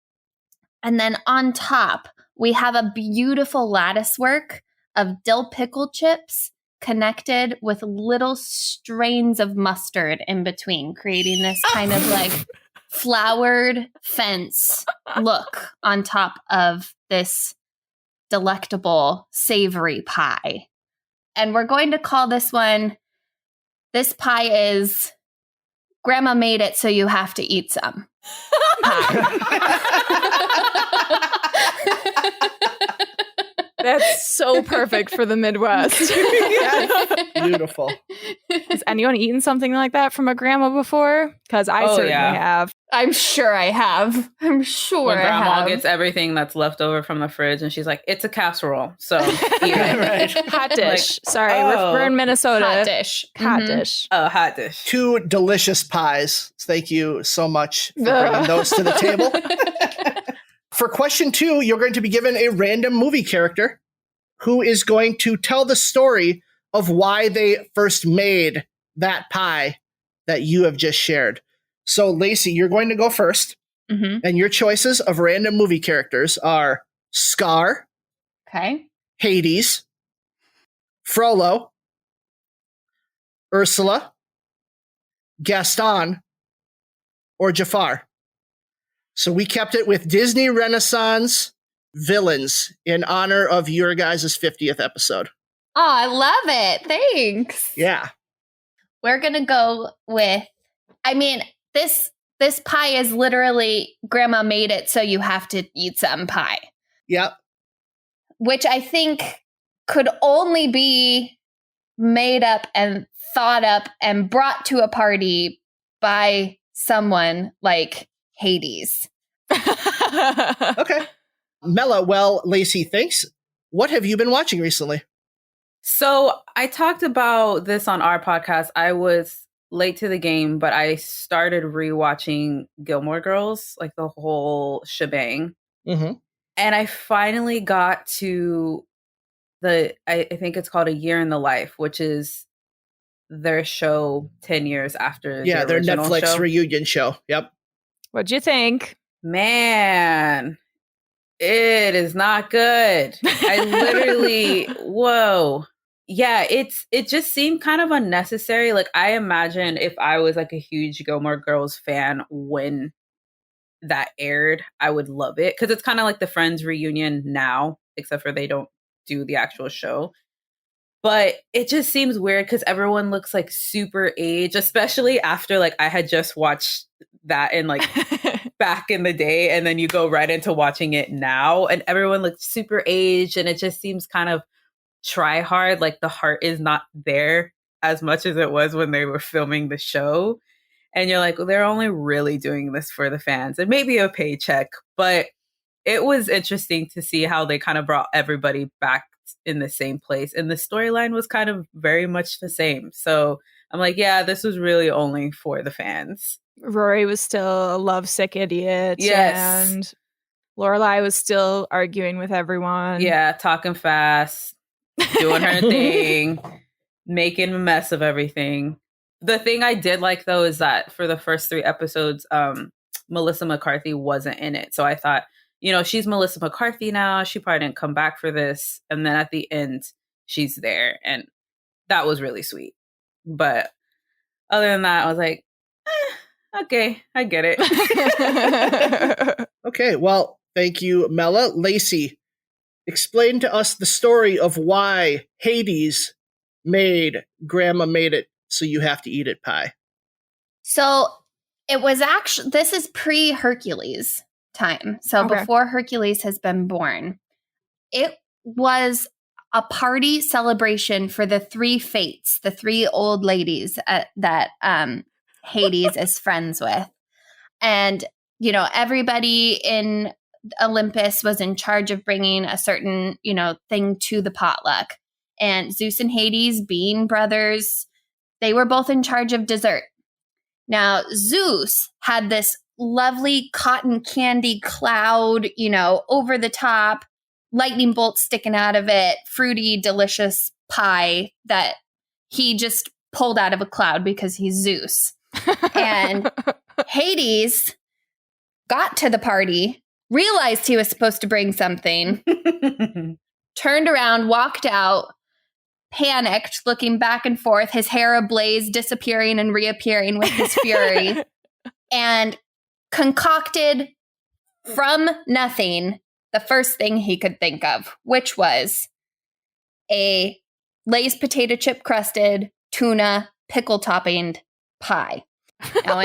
And then on top, we have a beautiful lattice work of dill pickle chips connected with little strains of mustard in between, creating this kind of like flowered fence look on top of this delectable, savory pie. And we're going to call this pie is Grandma made it so you have to eat some pie. That's so perfect for the Midwest. Beautiful. Has anyone eaten something like that from a grandma before? Because I certainly have. I'm sure I have. I'm sure when grandma have. gets everything that's left over from the fridge and she's like, it's a casserole. So eat it. Hot dish. Sorry, we're in Minnesota. Hot dish. Hot dish. Oh, hot dish. 2 delicious pies. Thank you so much for bringing those to the table. For question 2, you're going to be given a random movie character who is going to tell the story of why they first made that pie that you have just shared. So, Lacey, you're going to go first. Mm-hmm. And your choices of random movie characters are Scar, okay, Hades, Frollo, Ursula, Gaston, or Jafar. So we kept it with Disney Renaissance villains in honor of your guys' 50th episode. Oh, I love it. Thanks. Yeah. We're going to go with, I mean, this pie is literally grandma made it, so you have to eat some pie. Yep. Which I think could only be made up and thought up and brought to a party by someone like Hades. Okay. Mella, well, Lacey, thanks. What have you been watching recently? So I talked about this on our podcast. I was late to the game, but I started rewatching Gilmore Girls, like the whole shebang. Mm-hmm. And I finally got to I think it's called A Year in the Life, which is their show 10 years after their Netflix show. reunion show. Yep. What'd you think? Man, it is not good. I literally, whoa. Yeah, it just seemed kind of unnecessary. Like, I imagine if I was like a huge Gilmore Girls fan when that aired, I would love it. Because it's kind of like the Friends reunion now, except for they don't do the actual show. But it just seems weird because everyone looks like super aged, especially after like I had just watched that in like back in the day. And then you go right into watching it now and everyone looks super aged. And it just seems kind of try hard. Like the heart is not there as much as it was when they were filming the show. And you're like, well, they're only really doing this for the fans and maybe a paycheck. But it was interesting to see how they kind of brought everybody back in the same place. And the storyline was kind of very much the same. So I'm like, yeah, this was really only for the fans. Rory was still a lovesick idiot. Yes. And Lorelai was still arguing with everyone. Yeah, talking fast, doing her thing, making a mess of everything. The thing I did like, though, is that for the first 3 episodes, Melissa McCarthy wasn't in it. So I thought, you know, she's Melissa McCarthy now. She probably didn't come back for this. And then at the end, she's there. And that was really sweet. But other than that, I was like, okay, I get it. Okay, well, thank you, Mella. Lacey, explain to us the story of why Hades made Grandma Made It So You Have to Eat It pie. So it was actually, this is pre-Hercules time. So before Hercules has been born, it was a party celebration for the 3 fates, the 3 old ladies that Hades is friends with. And, you know, everybody in Olympus was in charge of bringing a certain, you know, thing to the potluck. And Zeus and Hades, being brothers, they were both in charge of dessert. Now, Zeus had this lovely cotton candy cloud, you know, over the top, lightning bolts sticking out of it, fruity, delicious pie that he just pulled out of a cloud because he's Zeus. And Hades got to the party, realized he was supposed to bring something, turned around, walked out, panicked, looking back and forth, his hair ablaze, disappearing and reappearing with his fury, and concocted from nothing the first thing he could think of, which was a Lay's potato chip crusted tuna pickle topping pie. Now,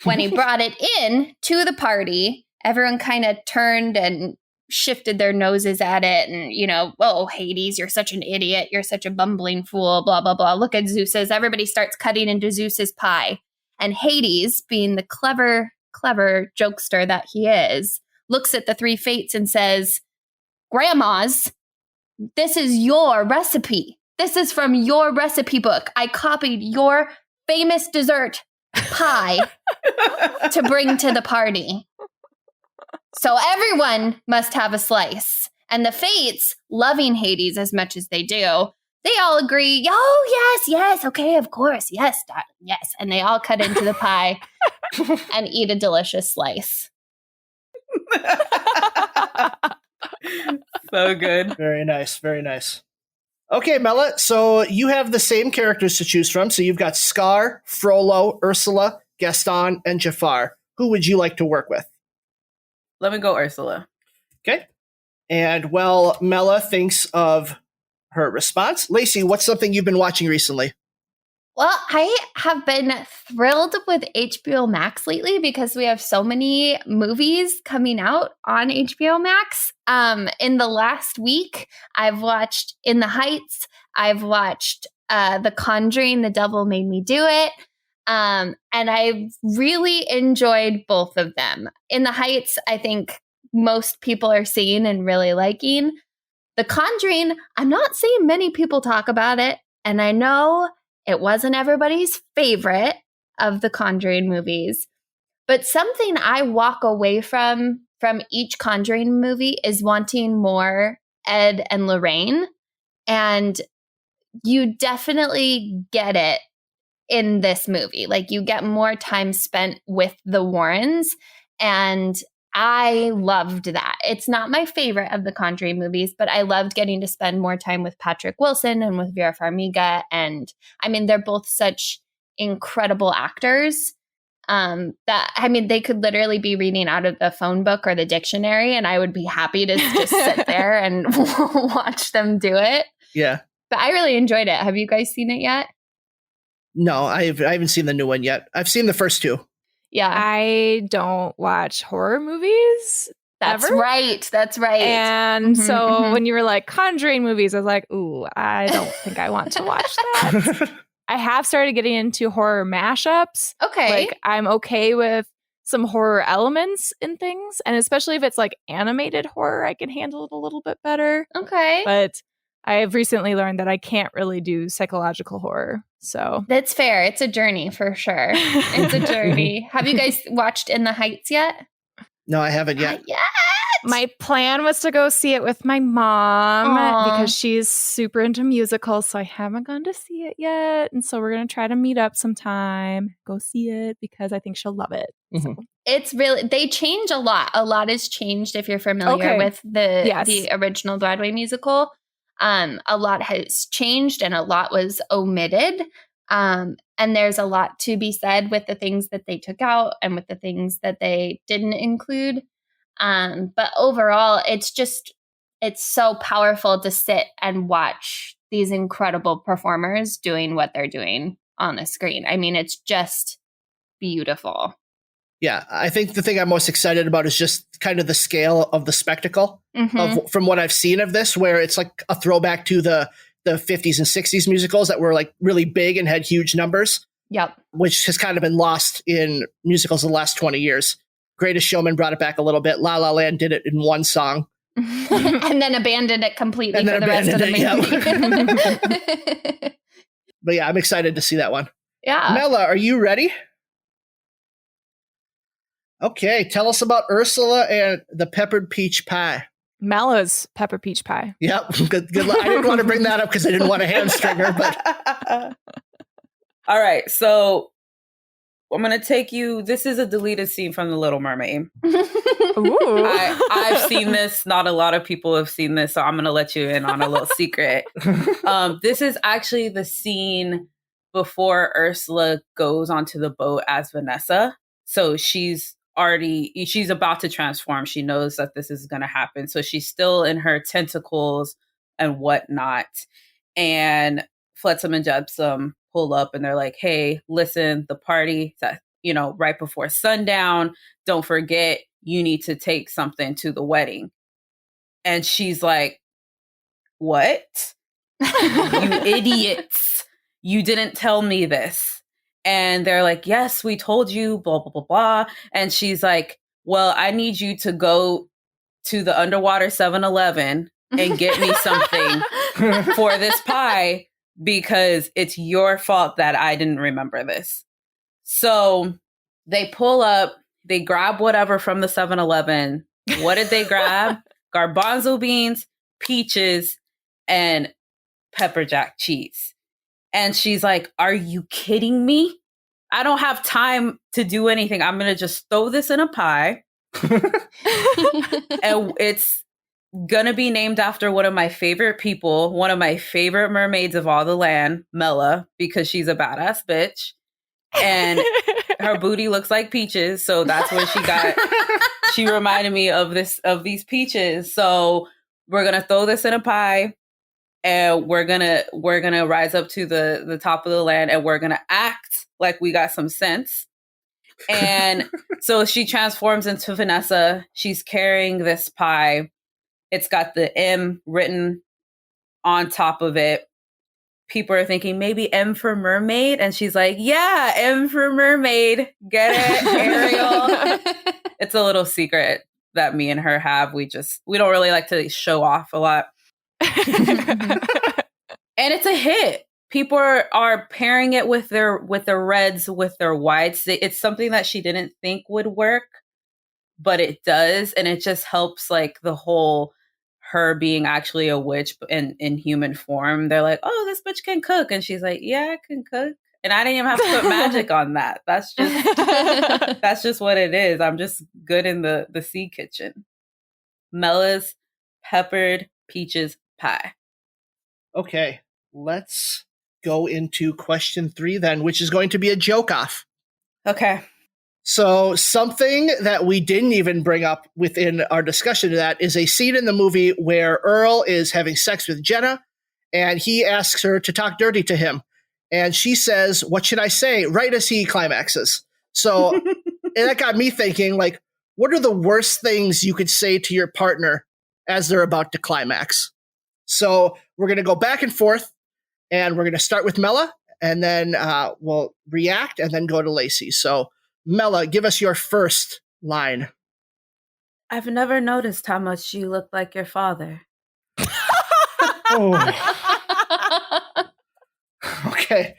when he brought it in to the party, everyone kind of turned and shifted their noses at it and, oh, Hades, you're such an idiot. You're such a bumbling fool, blah, blah, blah. Look at Zeus's. Everybody starts cutting into Zeus's pie. And Hades, being the clever jokester that he is, looks at the three fates and says, Grandmas, this is your recipe. This is from your recipe book. I copied your famous dessert pie to bring to the party. So everyone must have a slice. And the fates, loving Hades as much as they do, they all agree, oh, yes, okay, of course, yes, darling, yes. And they all cut into the pie and eat a delicious slice. So good. Very nice, very nice. Okay, Mella, so you have the same characters to choose from. So you've got Scar, Frollo, Ursula, Gaston, and Jafar. Who would you like to work with? Let me go Ursula. Okay. And while Mella thinks of her response, Lacy, what's something you've been watching recently? Well, I have been thrilled with HBO Max lately because we have so many movies coming out on HBO Max. In the last week, I've watched In the Heights. I've watched The Conjuring, The Devil Made Me Do It. And I really enjoyed both of them. In the Heights, I think most people are seeing and really liking. The Conjuring, I'm not seeing many people talk about it. And I know it wasn't everybody's favorite of the Conjuring movies. But something I walk away from each Conjuring movie is wanting more Ed and Lorraine. And you definitely get it in this movie. Like, you get more time spent with the Warrens, and I loved that. It's not my favorite of the Conjuring movies, but I loved getting to spend more time with Patrick Wilson and with Vera Farmiga. And I mean, they're both such incredible actors that they could literally be reading out of the phone book or the dictionary, and I would be happy to just sit there and watch them do it. Yeah. But I really enjoyed it. Have you guys seen it yet? No, I haven't seen the new one yet. I've seen the first two. Yeah. I don't watch horror movies. That's ever. Right. That's right. And so when you were like Conjuring movies, I was like, ooh, I don't think I want to watch that. I have started getting into horror mashups. Okay. Like, I'm okay with some horror elements in things. And especially if it's like animated horror, I can handle it a little bit better. Okay. But I have recently learned that I can't really do psychological horror. So that's fair. It's a journey for sure. It's a journey. Have you guys watched In the Heights yet? No, I haven't yet. Not yet. My plan was to go see it with my mom because she's super into musicals. So I haven't gone to see it yet. And so we're going to try to meet up sometime, go see it because I think she'll love it. Mm-hmm. So. It's really, they change a lot. A lot has changed if you're familiar with the original Broadway musical. A lot has changed and a lot was omitted. And there's a lot to be said with the things that they took out and with the things that they didn't include. But overall, it's so powerful to sit and watch these incredible performers doing what they're doing on the screen. I mean, it's just beautiful. Yeah, I think the thing I'm most excited about is just kind of the scale of the spectacle from what I've seen of this, where it's like a throwback to the 50s and 60s musicals that were like really big and had huge numbers. Yep. Which has kind of been lost in musicals the last 20 years. Greatest Showman brought it back a little bit. La La Land did it in one song. And then abandoned it completely for the rest of the movie. But yeah, I'm excited to see that one. Yeah. Mella, are you ready? Okay, tell us about Ursula and the peppered peach pie. Mella's pepper peach pie. Yep. Good luck. I didn't want to bring that up because I didn't want to hamstring her, but all right, so I'm going to take you. This is a deleted scene from The Little Mermaid. Ooh. I've seen this. Not a lot of people have seen this, so I'm going to let you in on a little secret. This is actually the scene before Ursula goes onto the boat as Vanessa. So she's about to transform. She knows that this is going to happen. So she's still in her tentacles and whatnot. And Flotsam and Jetsam pull up and they're like, hey, listen, the party that, right before sundown, don't forget, you need to take something to the wedding. And she's like, what? You idiots. You didn't tell me this. And they're like, yes, we told you, blah, blah, blah, blah. And she's like, well, I need you to go to the underwater 7-Eleven and get me something for this pie because it's your fault that I didn't remember this. So they pull up, they grab whatever from the 7-Eleven. What did they grab? Garbanzo beans, peaches, and pepper jack cheese. And she's like, are you kidding me? I don't have time to do anything. I'm going to just throw this in a pie. And it's going to be named after one of my favorite people, one of my favorite mermaids of all the land, Mella, because she's a badass bitch. And her booty looks like peaches. So that's where she reminded me of these peaches. So we're going to throw this in a pie. And we're gonna rise up to the top of the land, and we're gonna act like we got some sense. And so she transforms into Vanessa. She's carrying this pie. It's got the M written on top of it. People are thinking maybe M for mermaid, and she's like, "Yeah, M for mermaid. Get it, Ariel." It's a little secret that me and her have. We don't really like to show off a lot. And it's a hit. People are pairing it with their reds, with their whites. It's something that she didn't think would work, but it does, and it just helps like the whole her being actually a witch in human form. They're like, "Oh, this bitch can cook," and she's like, "Yeah, I can cook," and I didn't even have to put magic on that. That's just what it is. I'm just good in the sea kitchen. Mella's peppered peaches pie. Okay, let's go into question 3 then, which is going to be a joke off. Okay. So something that we didn't even bring up within our discussion of that is a scene in the movie where Earl is having sex with Jenna, and he asks her to talk dirty to him. And she says, "What should I say?" right as he climaxes. So and that got me thinking, like, what are the worst things you could say to your partner as they're about to climax? So we're going to go back and forth, and we're going to start with Mella, and then we'll react and then go to Lacy. So Mella, give us your first line. I've never noticed how much you look like your father. Oh. Okay.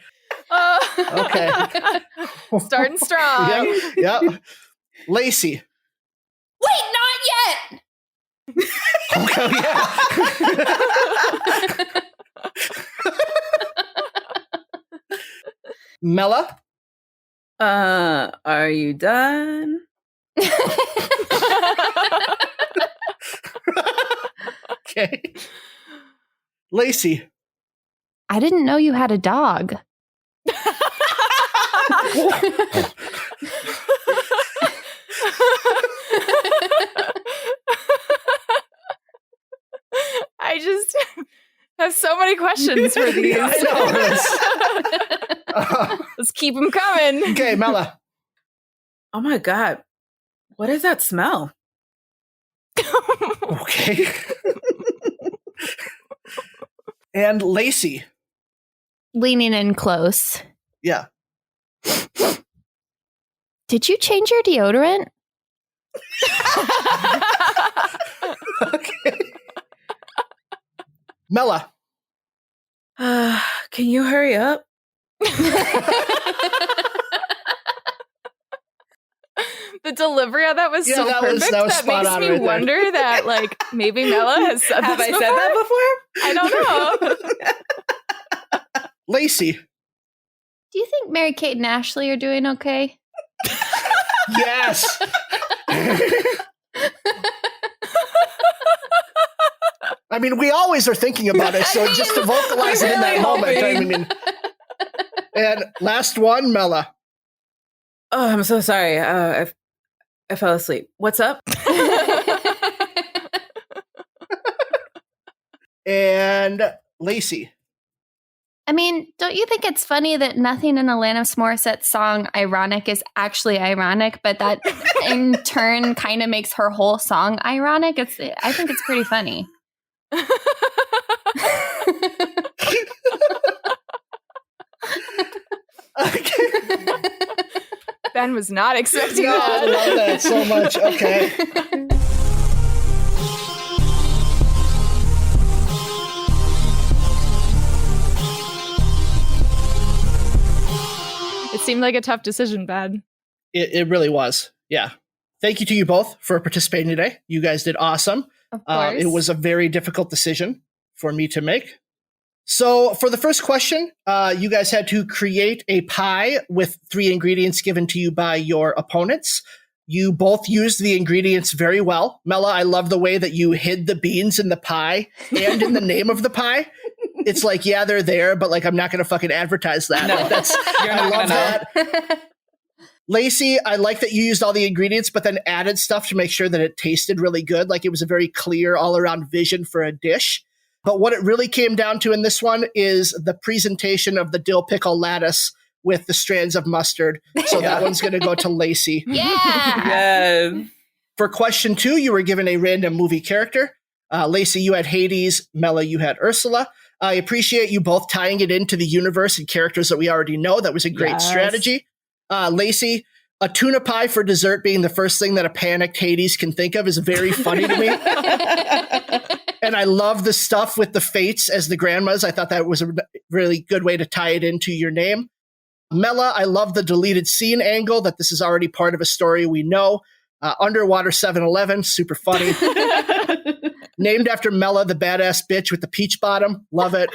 Okay. Starting strong. Yep. Lacy. Wait, not yet. Okay, yeah. Mella? Are you done? Okay. Lacy. I didn't know you had a dog. I just have so many questions for these. Let's keep them coming. Okay, Mella. Oh my God. What is that smell? Okay. And Lacy. Leaning in close. Yeah. Did you change your deodorant? Okay. Mella. Can you hurry up? The delivery of that was so perfect. That makes me right wonder that, like, maybe Mella has said Have this I before? said that before? I don't know. Lacy. Do you think Mary Kate and Ashley are doing okay? Yes. I mean, we always are thinking about it, so just to vocalize it in that moment. I mean, and last one, Mella. Oh, I'm so sorry. I fell asleep. What's up? And Lacy. I mean, don't you think it's funny that nothing in Alanis Morissette's song Ironic is actually ironic, but that in turn kind of makes her whole song ironic? I think it's pretty funny. Ben was not expecting No, that. I love that so much. Okay. It seemed like a tough decision, Ben. It really was. Yeah. Thank you to you both for participating today. You guys did awesome. Of course. It was a very difficult decision for me to make. So for the first question, you guys had to create a pie with 3 ingredients given to you by your opponents. You both used the ingredients very well. Mella, I love the way that you hid the beans in the pie and in the name of the pie. It's like, yeah, they're there, but like, I'm not going to fucking advertise that. No, like, I love that. Lacy, I like that you used all the ingredients, but then added stuff to make sure that it tasted really good. Like it was a very clear all around vision for a dish. But what it really came down to in this one is the presentation of the dill pickle lattice with the strands of mustard. So that one's going to go to Lacy. Yeah. Yes. For question 2, you were given a random movie character. Lacy, you had Hades. Mella, you had Ursula. I appreciate you both tying it into the universe and characters that we already know. That was a great strategy. Lacy, a tuna pie for dessert being the first thing that a panicked Hades can think of is very funny to me. And I love the stuff with the fates as the grandmas. I thought that was a really good way to tie it into your name. Mella, I love the deleted scene angle, that this is already part of a story we know. Underwater 7-Eleven, super funny. Named after Mella, the badass bitch with the peach bottom. Love it.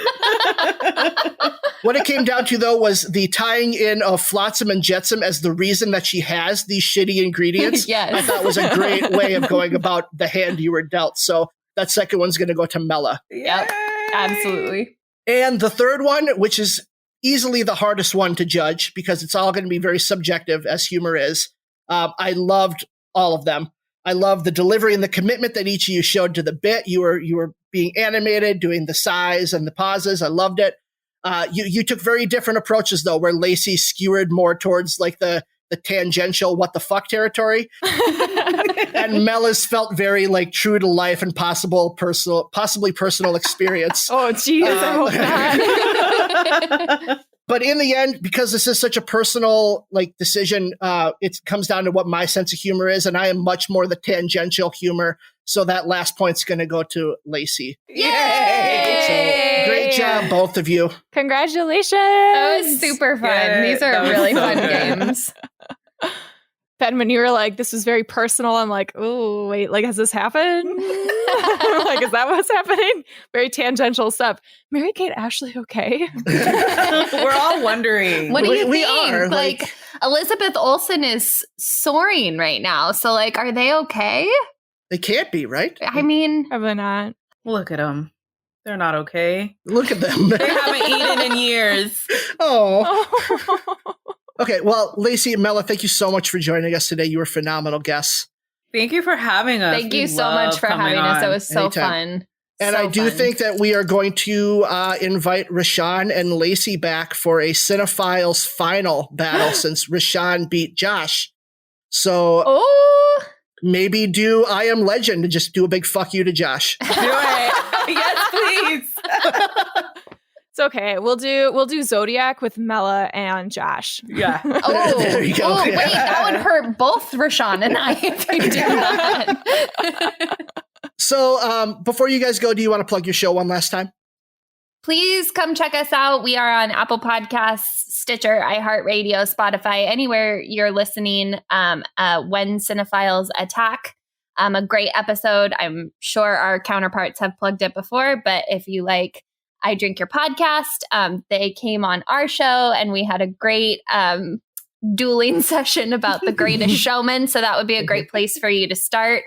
What it came down to, though, was the tying in of Flotsam and Jetsam as the reason that she has these shitty ingredients. Yes. I thought was a great way of going about the hand you were dealt. So that second one's going to go to Mella. Yep, absolutely. And the third one, which is easily the hardest one to judge because it's all going to be very subjective, as humor is. I loved all of them. I love the delivery and the commitment that each of you showed to the bit. You were being animated, doing the sighs and the pauses. I loved it. You took very different approaches, though, where Lacy skewered more towards like the tangential what the fuck territory. And Mella's felt very like true to life and possibly personal experience. Oh, geez, I hope not. But in the end, because this is such a personal like decision, it comes down to what my sense of humor is, and I am much more the tangential humor. So that last point's going to go to Lacy. Yay! So great job, both of you. Congratulations! That was super fun. Yeah, These are really fun games. Ben, when you were like, this was very personal, I'm like, oh, wait, like, has this happened? Like, is that what's happening? Very tangential stuff. Mary-Kate Ashley okay? We're all wondering. What do you We think? are, like, Elizabeth Olsen is soaring right now. So, like, are they okay? They can't be, right? I mean, probably not. Look at them. They're not okay. Look at them. They haven't eaten in years. Oh. Okay, well, Lacy and Mella, thank you so much for joining us today. You were phenomenal guests. Thank you for having us. Thank you so much for having us. It was so fun. And I do think that we are going to invite Rashawn and Lacy back for a Cinephiles final battle since Rashawn beat Josh. So maybe do I Am Legend and just do a big fuck you to Josh. Do it. Yes, please. It's okay. We'll do Zodiac with Mella and Josh. Yeah. Oh, there you go. Oh, wait, that would hurt both Rashawn and I if you do that. So before you guys go, do you want to plug your show one last time? Please come check us out. We are on Apple Podcasts, Stitcher, iHeartRadio, Spotify, anywhere you're listening. When Cinephiles Attack. A great episode. I'm sure our counterparts have plugged it before, but if you like I Drink Your podcast, they came on our show and we had a great dueling session about The Greatest Showman. So that would be a great place for you to start.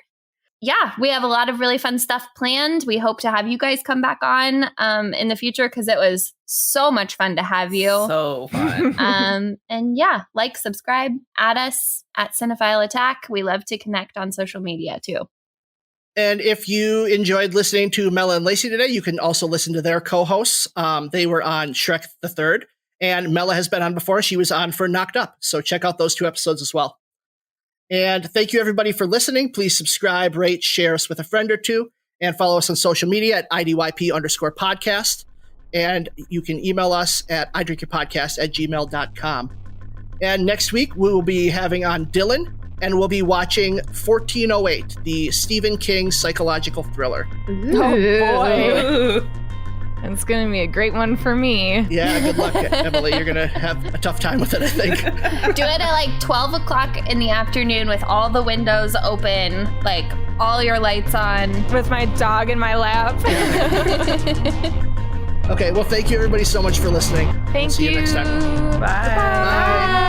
Yeah, we have a lot of really fun stuff planned. We hope to have you guys come back on in the future because it was so much fun to have you. So fun. And yeah, like, subscribe, add us at Cinephile Attack. We love to connect on social media too. And if you enjoyed listening to Mella and Lacy today, you can also listen to their co-hosts. They were on Shrek the Third, and Mella has been on before. She was on for Knocked Up. So check out those 2 episodes as well. And thank you, everybody, for listening. Please subscribe, rate, share us with a friend or two, and follow us on social media at IDYP_podcast. And you can email us at idrinkyourpodcast@gmail.com. And next week, we will be having on Dylan, and we'll be watching 1408, the Stephen King psychological thriller. Ooh. Oh, boy. It's going to be a great one for me. Yeah, good luck, Emily. You're going to have a tough time with it, I think. Do it at like 12 o'clock in the afternoon with all the windows open, like all your lights on. With my dog in my lap. Okay, well, thank you, everybody, so much for listening. Thank See you next time. Bye. Bye.